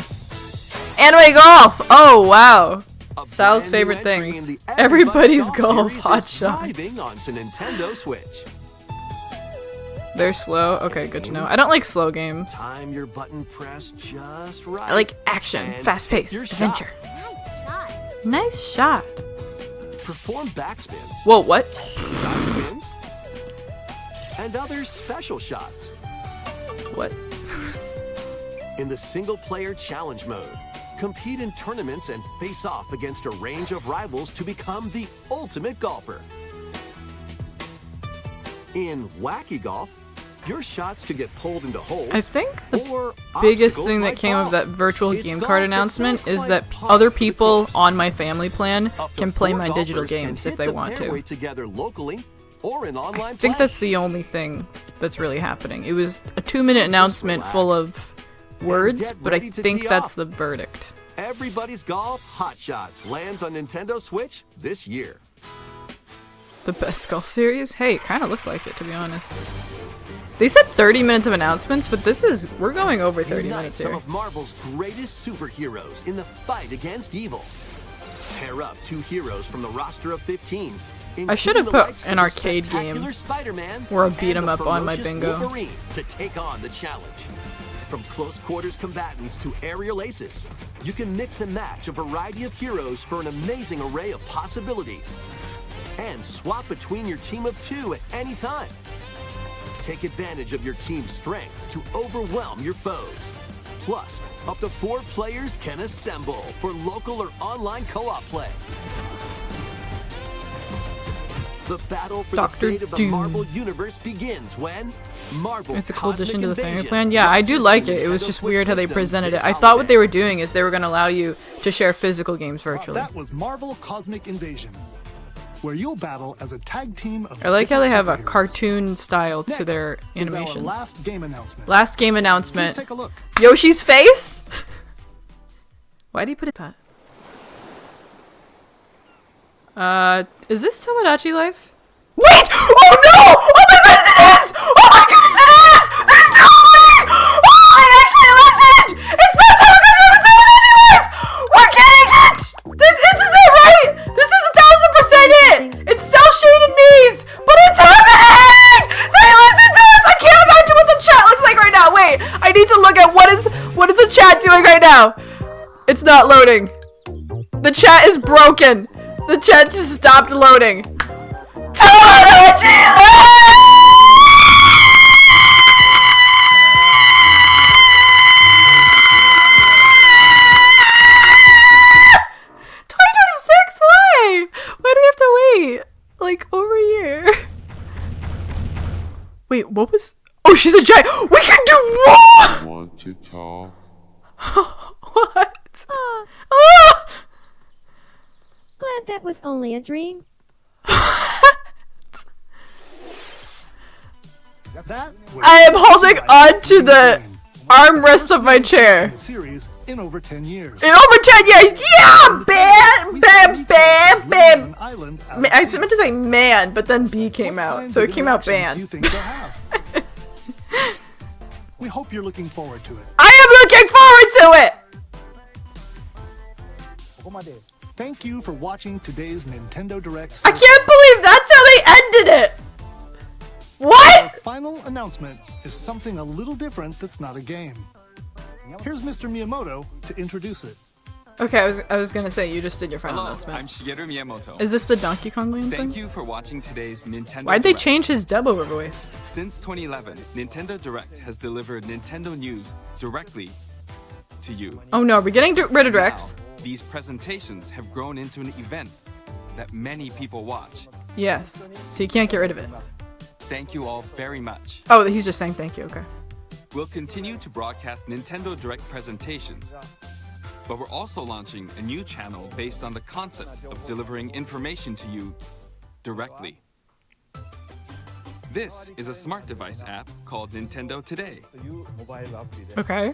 Anime golf! Oh wow. A Sal's brand new favorite entry things. in the Everybody's Golf series Hot is Shots. thriving onto Nintendo Switch. They're slow? Okay, good to know. I don't like slow games. Time your button press just right. I like action, and fast-paced, take your shot. adventure. Nice shot. Nice shot. Perform backspins, Whoa, what? side spins, and other special shots. What? In the single-player challenge mode, compete in tournaments and face off against a range of rivals to become the ultimate golfer. In Wacky Golf, your shots could get pulled into holes. I think the or biggest obstacles thing that might came of fall. that virtual It's game golf card that's announcement not is quite that par other for the people course. on my family plan Up to can play 4 my digital golfers can games if hit they the want fairway to. together locally or in online I think play. that's the only thing that's really happening. It was a 2-minute just announcement full relax. of words, get but I ready to think tee that's off. the verdict. Everybody's Golf Hot Shots lands on Nintendo Switch this year. The best golf series? Hey, it kind of looked like it, to be honest. They said 30 minutes of announcements, but we're going over 30 Unite minutes some here. of Marvel's greatest superheroes in the fight against evil. Pair up 2 heroes from the roster of 15. I should have including the put likes an of the arcade game spectacular Spider-Man where I beat and 'em the up on my ferocious bingo. Wolverine to take on the challenge. From close quarters combatants to aerial aces, you can mix and match a variety of heroes for an amazing array of possibilities. And swap between your team of 2 at any time. Take advantage of your team's strengths to overwhelm your foes. Plus, up to 4 players can assemble for local or online co-op play. The battle for Dr. the fate of the Doom. Marvel Universe begins when Marvel It's a cool Cosmic addition to the family Invasion plan. Yeah, I do launches like the it. It was Nintendo just Switch weird how they system presented it. this I thought what they holiday. were doing is they were going to allow you to share physical games virtually. That was Marvel Cosmic Invasion, where you'll battle as a tag team of I like how they have a different superheroes. cartoon style to Next their is our animations. last game announcement. Last game Please announcement. take a look. Yoshi's face? Why do you put it that? Is this Tomodachi Life? Wait! Oh no! Oh my goodness it is! Oh my goodness it is! There's Kobe! Oh, I actually listened! It's not Tomodachi Life, it's Tomodachi Life! We're getting it! This is it, right? This is 1000% it! It's cel-shaded knees! But it's happening! They listen to us! I can't imagine what the chat looks like right now! Wait, I need to look at what is the chat doing right now? It's not loading. The chat is broken. The chat just stopped loading. Tomodachi Life! 2026? Why? Why do we have to wait? Like, over a year. Wait, what was... Oh, she's a giant! We can do what? Want to talk? What? Ah, Ah! glad that was only a dream. That was I am holding Life on to in the game. armrest of my chair. The series in over 10 years. In over 10 years! Yeah! Bam! We Bam! see Bam! Mickey Bam! living on an island out Ma- at I sea. meant to say man, but then B came What out, kinds so of it came out interactions Do you ban. think they'll have? We hope you're looking forward to it. I am looking forward to it! Thank you for watching today's Nintendo Direct. I can't believe that's how they ended it! Our What? final announcement is something a little different that's not a game. Here's Mr. Miyamoto to introduce it. Okay, I was gonna say, you just did your final Hello, announcement. I'm Shigeru Miyamoto. Is this the Donkey Kong Land thing? Thank you for watching today's Nintendo Why'd they Direct. change his dub-over voice? Since 2011, Nintendo Direct has delivered Nintendo news directly to you. Oh no, we're getting rid of Rex. Now, these presentations have grown into an event that many people watch. Yes, so you can't get rid of it. Thank you all very much. Oh, he's just saying thank you, okay. We'll continue to broadcast Nintendo Direct presentations, but we're also launching a new channel based on the concept of delivering information to you directly. This is a smart device app called Nintendo Today, Okay.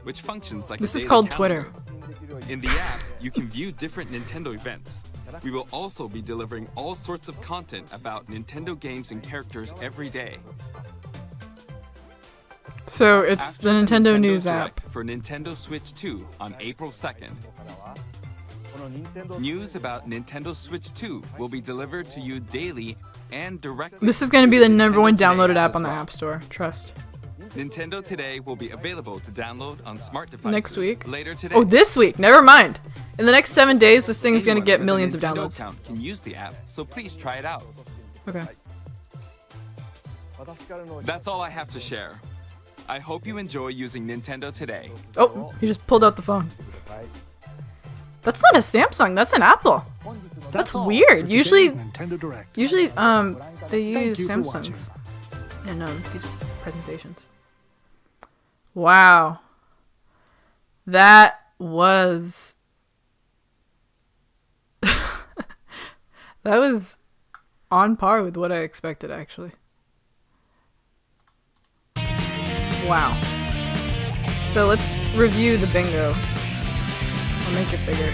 which functions like This a is daily called calendar. Twitter. In the app, you can view different Nintendo events. We will also be delivering all sorts of content about Nintendo games and characters every day. So it's After the Nintendo News Direct app. for Nintendo Switch 2 on April 2nd. News about Nintendo Switch 2 will be delivered to you daily and directly. This is gonna be the through number one Nintendo Today downloaded app as on the well. App Store, trust. Nintendo Today will be available to download on smart devices Next week? later today. Oh, this week, never mind. In the next 7 days, this thing's gonna Anyone get with a millions of Nintendo downloads. account can use the app, so please try it out. Okay. That's all I have to share. I hope you enjoy using Nintendo Today. Oh, he just pulled out the phone. That's not a Samsung, that's an Apple. That's all weird. for Usually- today's Nintendo Direct. Usually, they Thank use you for watching. Samsungs in these presentations. Wow. That was... that was on par with what I expected, actually. Wow. So let's review the bingo. I'll make it bigger.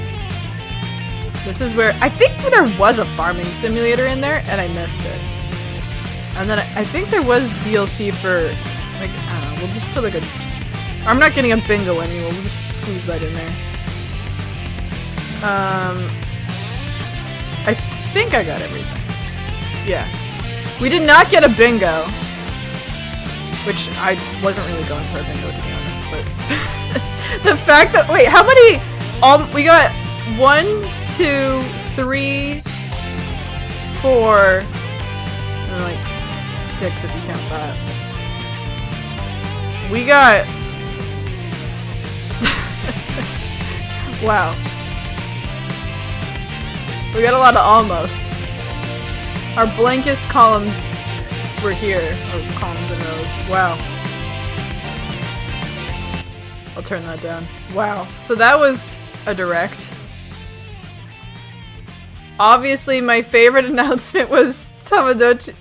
This is where I think there was a farming simulator in there and I missed it. And then I think there was DLC for, like, I don't know, we'll just put like a... I'm not getting a bingo anymore, we'll just squeeze that in there. I think I got everything. Yeah. We did not get a bingo. Which I wasn't really going for a bingo, to be honest, but... the fact that... Wait, how many... we got 1, 2, 3, 4... And then like 6 if you count that. We got... wow. We got a lot of almosts. Our blankest columns were here. Or columns and rows. Wow. I'll turn that down. Wow. So that was a direct. Obviously, my favorite announcement was Tamagotchi.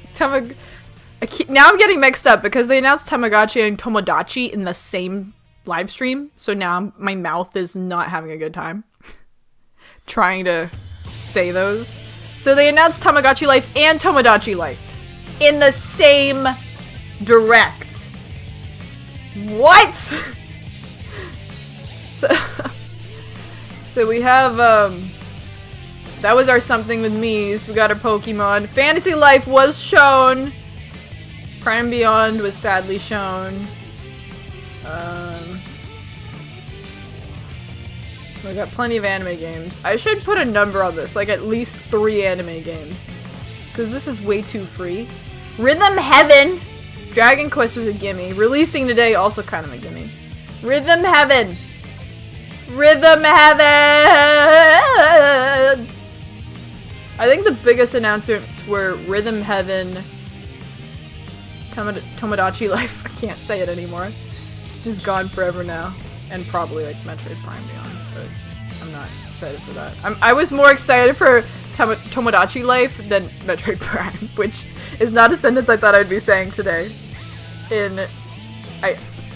Now I'm getting mixed up because they announced Tamagotchi and Tomodachi in the same live stream. So now my mouth is not having a good time trying to say those. So they announced Tamagotchi Life and Tomodachi Life in the same direct. What? So we have that was our something with me's. We got our Pokemon. Fantasy Life was shown. Prime Beyond was sadly shown. We got plenty of anime games. I should put a number on this, like at least 3 anime games. Because this is way too free. Rhythm Heaven! Dragon Quest was a gimme. Releasing today, also kind of a gimme. Rhythm Heaven! Rhythm Heaven! I think the biggest announcements were Rhythm Heaven, Tomodachi Life. I can't say it anymore. It's just gone forever now. And probably like Metroid Prime Beyond, but I'm not excited for that. I was more excited for Tomodachi Life than Metroid Prime, which is not a sentence I thought I'd be saying today.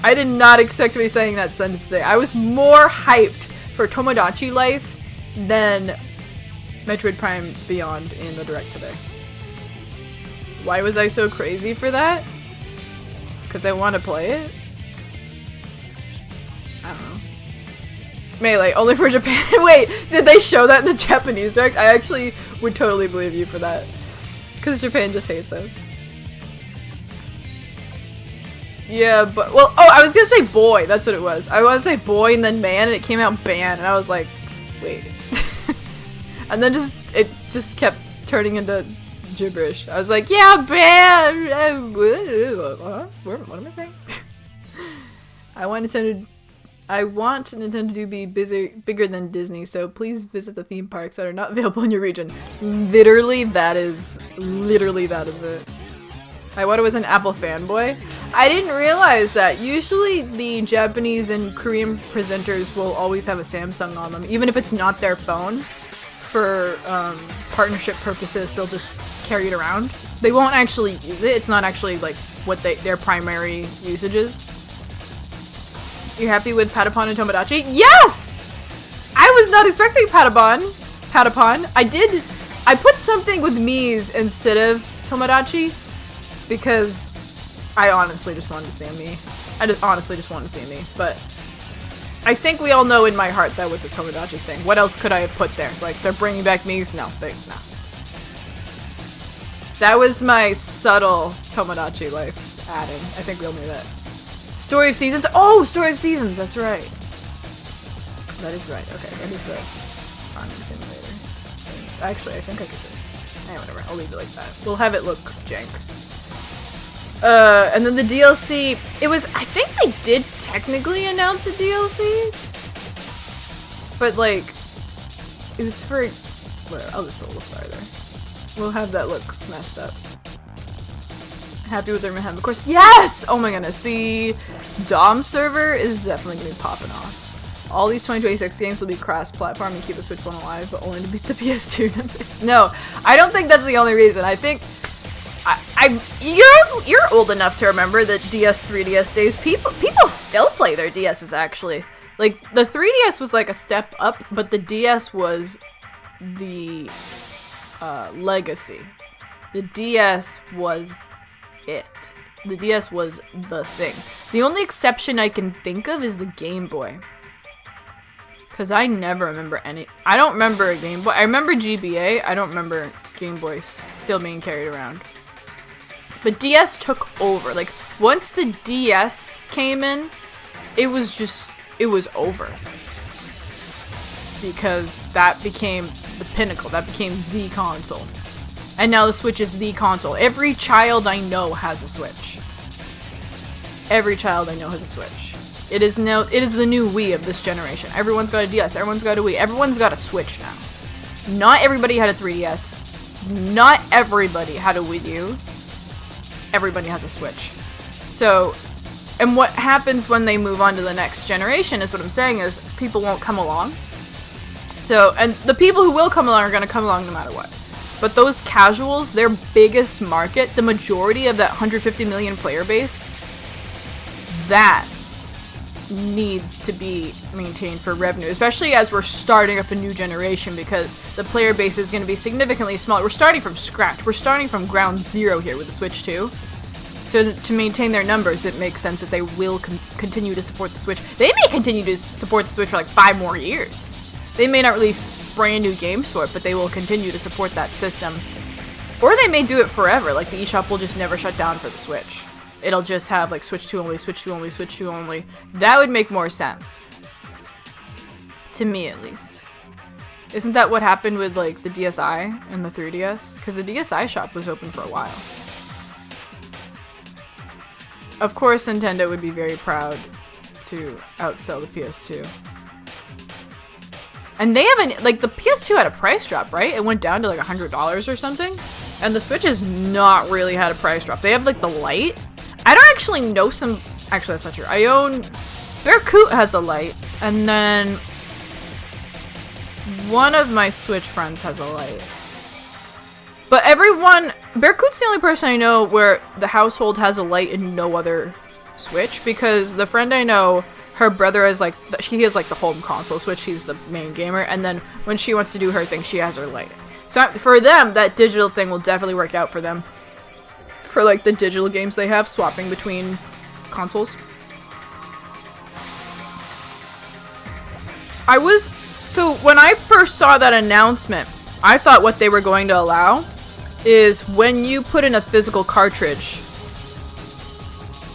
I did not expect to be saying that sentence today. I was more hyped for Tomodachi Life than Metroid Prime Beyond in the direct today. Why was I so crazy for that? Because I want to play it? I don't know. Melee, only for Japan. Wait, did they show that in the Japanese direct? I actually would totally believe you for that. Because Japan just hates us. Yeah, but, well, oh, I was gonna say boy, that's what it was. I was gonna say boy and then man, and it came out ban, and I was like, wait. And then it just kept turning into gibberish. I was like, yeah, ban! What am I saying? I want Nintendo to be bigger than Disney, so please visit the theme parks that are not available in your region. Literally, that is it. Iwata was an Apple fanboy. I didn't realize that. Usually the Japanese and Korean presenters will always have a Samsung on them, even if it's not their phone. For partnership purposes, they'll just carry it around. They won't actually use it. It's not actually like what their primary usage is. You happy with Patapon and Tomodachi? Yes! I was not expecting Patapon. I put something with Mii's instead of Tomodachi because I honestly just wanted to see a Mii. I just honestly just wanted to see a Mii, but I think we all know in my heart that was a Tomodachi thing. What else could I have put there? Like, they're bringing back Mii's? No. That was my subtle Tomodachi life adding. I think we all knew that. Story of Seasons? Oh, Story of Seasons! That's right. That is right. Okay, that is the farming simulator. Actually, I think I could just... whatever. I'll leave it like that. We'll have it look jank. And then the DLC, it was, I think they did technically announce the DLC, but like, it was for, whatever, I'll just put a little star there. We'll have that look messed up. Happy with Urban Hem, of course. Yes! Oh my goodness, the DOM server is definitely gonna be popping off. All these 2026 games will be cross-platform and keep the Switch one alive, but only to beat the PS2 numbers. No, I don't think that's the only reason. I think you're old enough to remember the DS 3DS days. People still play their DSs actually. Like the 3DS was like a step up, but the DS was the legacy. The DS was it. The DS was the thing. The only exception I can think of is the Game Boy. Cause I never remember any. I don't remember a Game Boy. I remember GBA. I don't remember Game Boy still being carried around. But DS took over. Like, once the DS came in, it was over. Because that became the pinnacle. That became the console. And now the Switch is the console. Every child I know has a Switch. Every child I know has a Switch. It is the new Wii of this generation. Everyone's got a DS. Everyone's got a Wii. Everyone's got a Switch now. Not everybody had a 3DS. Not everybody had a Wii U. Everybody has a Switch. So, and what happens when they move on to the next generation is what I'm saying is people won't come along. So, and the people who will come along are going to come along no matter what. But those casuals, their biggest market, the majority of that 150 million player base, that needs to be maintained for revenue, especially as we're starting up a new generation because the player base is going to be significantly smaller. We're starting from scratch. We're starting from ground zero here with the Switch 2. So to maintain their numbers, it makes sense that they will continue to support the Switch. They may continue to support the Switch for like 5 more years. They may not release brand new games for it, but they will continue to support that system. Or they may do it forever, like the eShop will just never shut down for the Switch. It'll just have like Switch 2 only, Switch 2 only, Switch 2 only. That would make more sense. To me, at least. Isn't that what happened with like the DSi and the 3DS? Because the DSi shop was open for a while. Of course, Nintendo would be very proud to outsell the PS2. And they haven't, like, the PS2 had a price drop, right? It went down to like $100 or something. And the Switch has not really had a price drop. They have like the Lite. I don't actually know some, actually that's not true. I own, Bearcoot has a Lite. And then one of my Switch friends has a Lite. But everyone, Bearcoot's the only person I know where the household has a Lite and no other Switch, because the friend I know, her brother is like, he has like the home console Switch, she's the main gamer, and then when she wants to do her thing, she has her Lite. So for them, that digital thing will definitely work out for them. For like the digital games they have, swapping between consoles. So when I first saw that announcement, I thought what they were going to allow is when you put in a physical cartridge,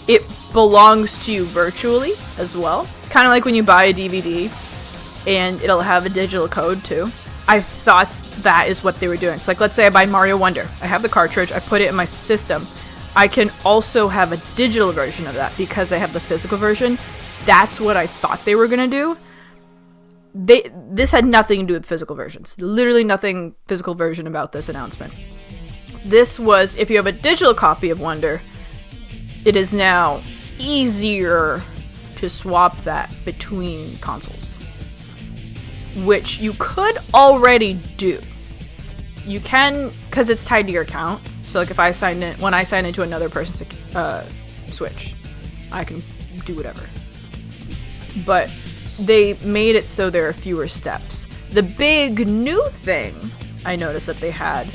it belongs to you virtually as well. Kind of like when you buy a DVD and it'll have a digital code too. I thought that is what they were doing. So like, let's say I buy Mario Wonder. I have the cartridge, I put it in my system. I can also have a digital version of that because I have the physical version. That's what I thought they were gonna do. This had nothing to do with physical versions. Literally nothing physical version about this announcement. This was, if you have a digital copy of Wonder, it is now easier to swap that between consoles. Which you could already do. You can, because it's tied to your account. So like if I sign in, when I sign into another person's Switch, I can do whatever. But they made it so there are fewer steps. The big new thing I noticed that they had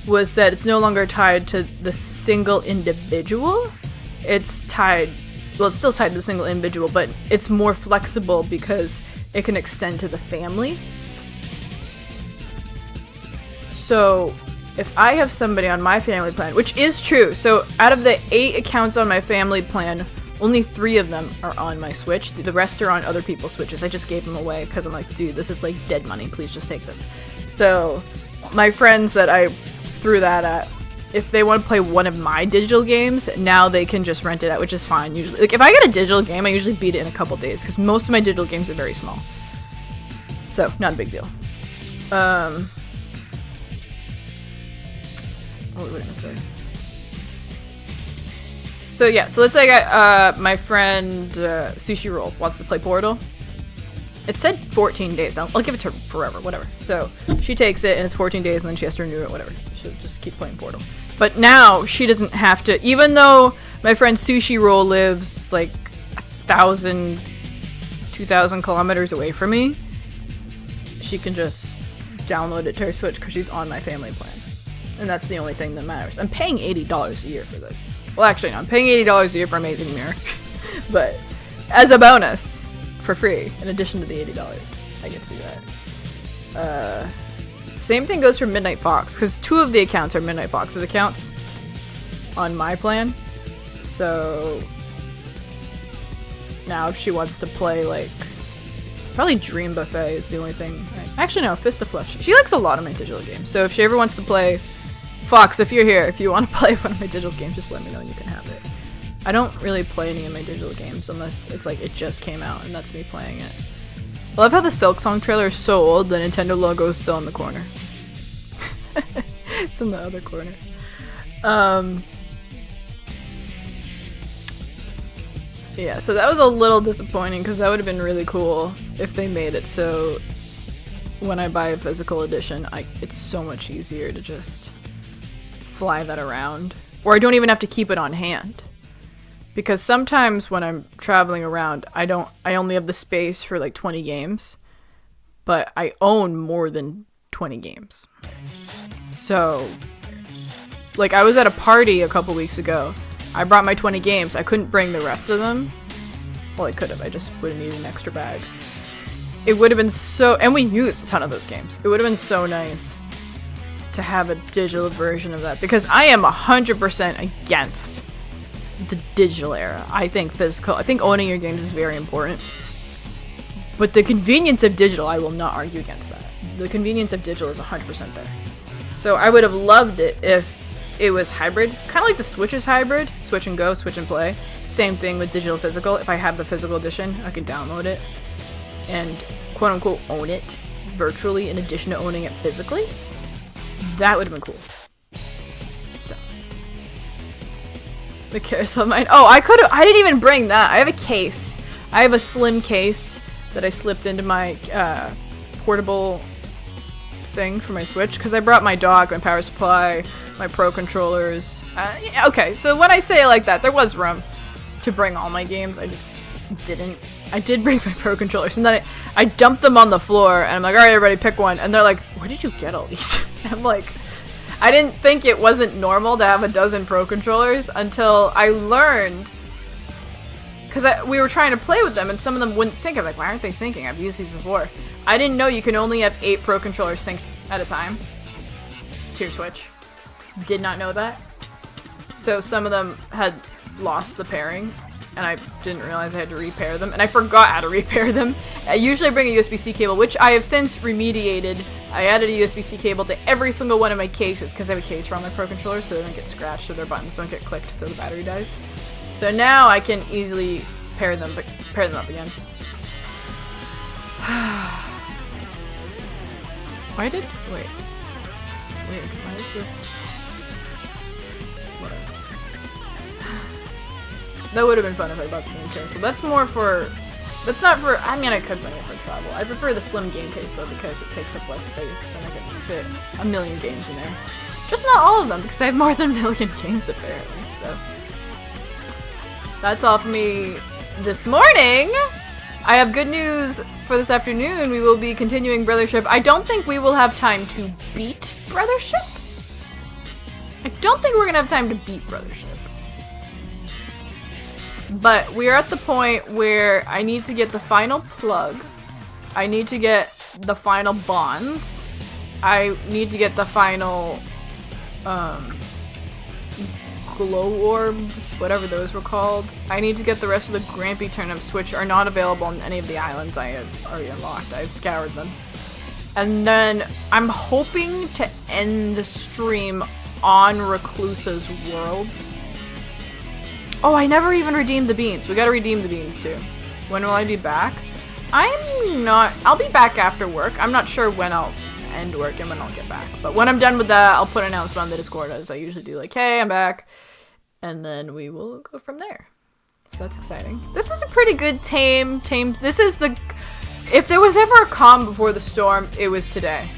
was that it's no longer tied to the single individual. It's tied, well, it's still tied to the single individual, but it's more flexible because it can extend to the family. So if I have somebody on my family plan, which is true, so out of the 8 accounts on my family plan, only 3 of them are on my Switch. The rest are on other people's Switches. I just gave them away because I'm like, dude, this is like dead money. Please just take this. So my friends that I threw that at, if they want to play one of my digital games, now they can just rent it out, which is fine. Usually, like if I get a digital game, I usually beat it in a couple days because most of my digital games are very small. So not a big deal. What was I gonna say? So yeah, so let's say I got my friend Sushi Roll wants to play Portal. It said 14 days. I'll give it to her forever, whatever. So she takes it and it's 14 days and then she has to renew it, whatever. She'll just keep playing Portal. But now she doesn't have to, even though my friend Sushi Roll lives like 1,000, 2,000 kilometers away from me, she can just download it to her Switch because she's on my family plan. And that's the only thing that matters. I'm paying $80 a year for this. Well, actually, no, I'm paying $80 a year for Amazing Mirror. But as a bonus, for free, in addition to the $80, I get to do that. Same thing goes for Midnight Fox, because 2 of the accounts are Midnight Fox's accounts on my plan. So now if she wants to play, like, probably Dream Buffet is the only thing. Actually, no, Fist of Fluff. She likes a lot of my digital games. So if she ever wants to play Fox, if you're here, if you want to play one of my digital games, just let me know and you can have it. I don't really play any of my digital games unless it's like it just came out and that's me playing it. I love how the Silk Song trailer is so old, the Nintendo logo is still in the corner. It's in the other corner. Yeah, so that was a little disappointing because that would have been really cool if they made it so when I buy a physical edition, it's so much easier to just fly that around. Or I don't even have to keep it on hand. Because sometimes when I'm traveling around, I only have the space for like 20 games. But I own more than 20 games. So, like I was at a party a couple weeks ago. I brought my 20 games. I couldn't bring the rest of them. Well, I could have. I just would have needed an extra bag. It would have been so... And we used a ton of those games. It would have been so nice to have a digital version of that. Because I am 100% against the digital era. I think owning your games is very important. But the convenience of digital, I will not argue against that. The convenience of digital is 100% there. So I would have loved it if it was hybrid. Kind of like the Switch is hybrid. Switch and go, Switch and play. Same thing with digital physical. If I have the physical edition, I can download it and quote unquote own it virtually in addition to owning it physically. That would have been cool. So. The carousel mine. Oh, I didn't even bring that. I have a case. I have a slim case that I slipped into my portable thing for my Switch because I brought my dock, my power supply, my Pro controllers. Yeah, okay, so when I say it like that, there was room to bring all my games. I just didn't. I did bring my Pro controllers, and then I dumped them on the floor, and I'm like, all right, everybody pick one. And they're like, where did you get all these? I'm like, I didn't think it wasn't normal to have a dozen Pro controllers until I learned because we were trying to play with them and some of them wouldn't sync. I'm like, why aren't they syncing? I've used these before. I didn't know you can only have 8 Pro Controllers synced at a time to your Switch. Did not know that. So some of them had lost the pairing, and I didn't realize I had to repair them, and I forgot how to repair them. I usually bring a USB-C cable, which I have since remediated. I added a USB-C cable to every single one of my cases, because I have a case for all my Pro Controllers so they don't get scratched or their buttons don't get clicked so the battery dies. So now I can easily pair them up again. Wait. It's weird. Why is this? That would have been fun if I bought the game case. So that's more for... That's not for... I mean, I could bring it for travel. I prefer the slim game case, though, because it takes up less space, and I can fit a million games in there. Just not all of them, because I have more than a million games, apparently, so... That's all for me this morning! I have good news for this afternoon. We will be continuing Brothership. I don't think we will have time to beat Brothership. I don't think we're gonna have time to beat Brothership. But we're at the point where I need to get the final plug. I need to get the final bonds. I need to get the final glow orbs, whatever those were called. I need to get the rest of the Grampy turnips, which are not available on any of the islands I have already unlocked. I've scoured them. And then I'm hoping to end the stream on Reclusa's world. Oh, I never even redeemed the beans. We gotta redeem the beans too. When will I be back? I'll be back after work. I'm not sure when I'll end work and when I'll get back. But when I'm done with that, I'll put an announcement on the Discord as I usually do, like, hey, I'm back. And then we will go from there. So that's exciting. This was a pretty good tamed. This is the... If there was ever a calm before the storm, it was today.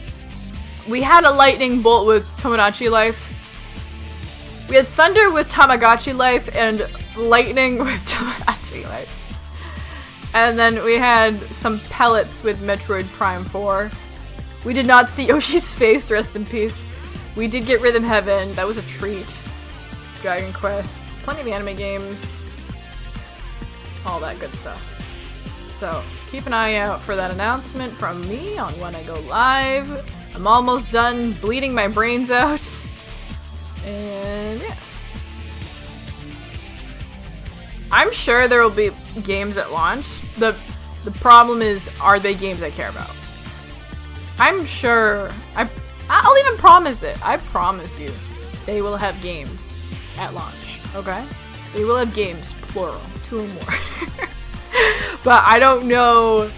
We had a lightning bolt with Tomodachi Life. We had thunder with Tamagotchi Life and lightning with Tomodachi Life. And then we had some pellets with Metroid Prime 4. We did not see Yoshi's face, rest in peace. We did get Rhythm Heaven, that was a treat. Dragon Quest, plenty of anime games. All that good stuff. So, keep an eye out for that announcement from me on when I go live. I'm almost done bleeding my brains out. And yeah. I'm sure there will be games at launch. The problem is, are they games I care about? I'm sure. I'll even promise it. I promise you, they will have games at launch. Okay? They will have games, plural, 2 or more. But I don't know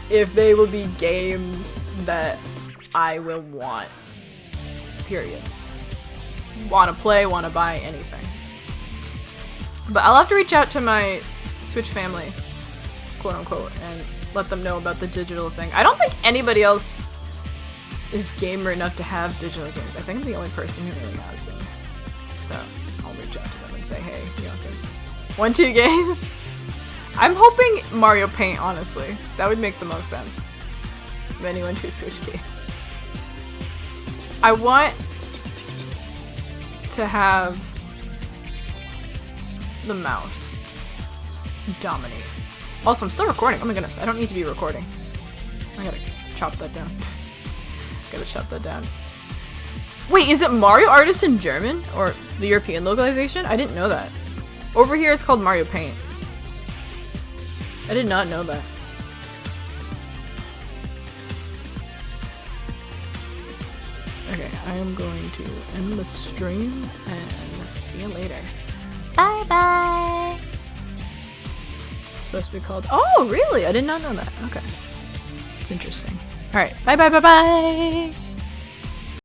if they will be games that I will want. Period. Want to play, want to buy, anything. But I'll have to reach out to my Switch family, quote unquote, and let them know about the digital thing. I don't think anybody else is gamer enough to have digital games. I think I'm the only person who really has them. So I'll reach out to them and say, hey, you want this? 1-2 games? I'm hoping Mario Paint, honestly. That would make the most sense. Of any 1-2 Switch games. I want to have the mouse dominate. Also, I'm still recording. Oh my goodness, I don't need to be recording. I gotta chop that down. Gotta chop that down. Wait, is it Mario Artist in German? Or the European localization? I didn't know that. Over here it's called Mario Paint. I did not know that. Okay, I am going to end the stream and see you later. Bye bye! It's supposed to be called... Oh, really? I did not know that. Okay. It's interesting. Alright, bye bye bye bye!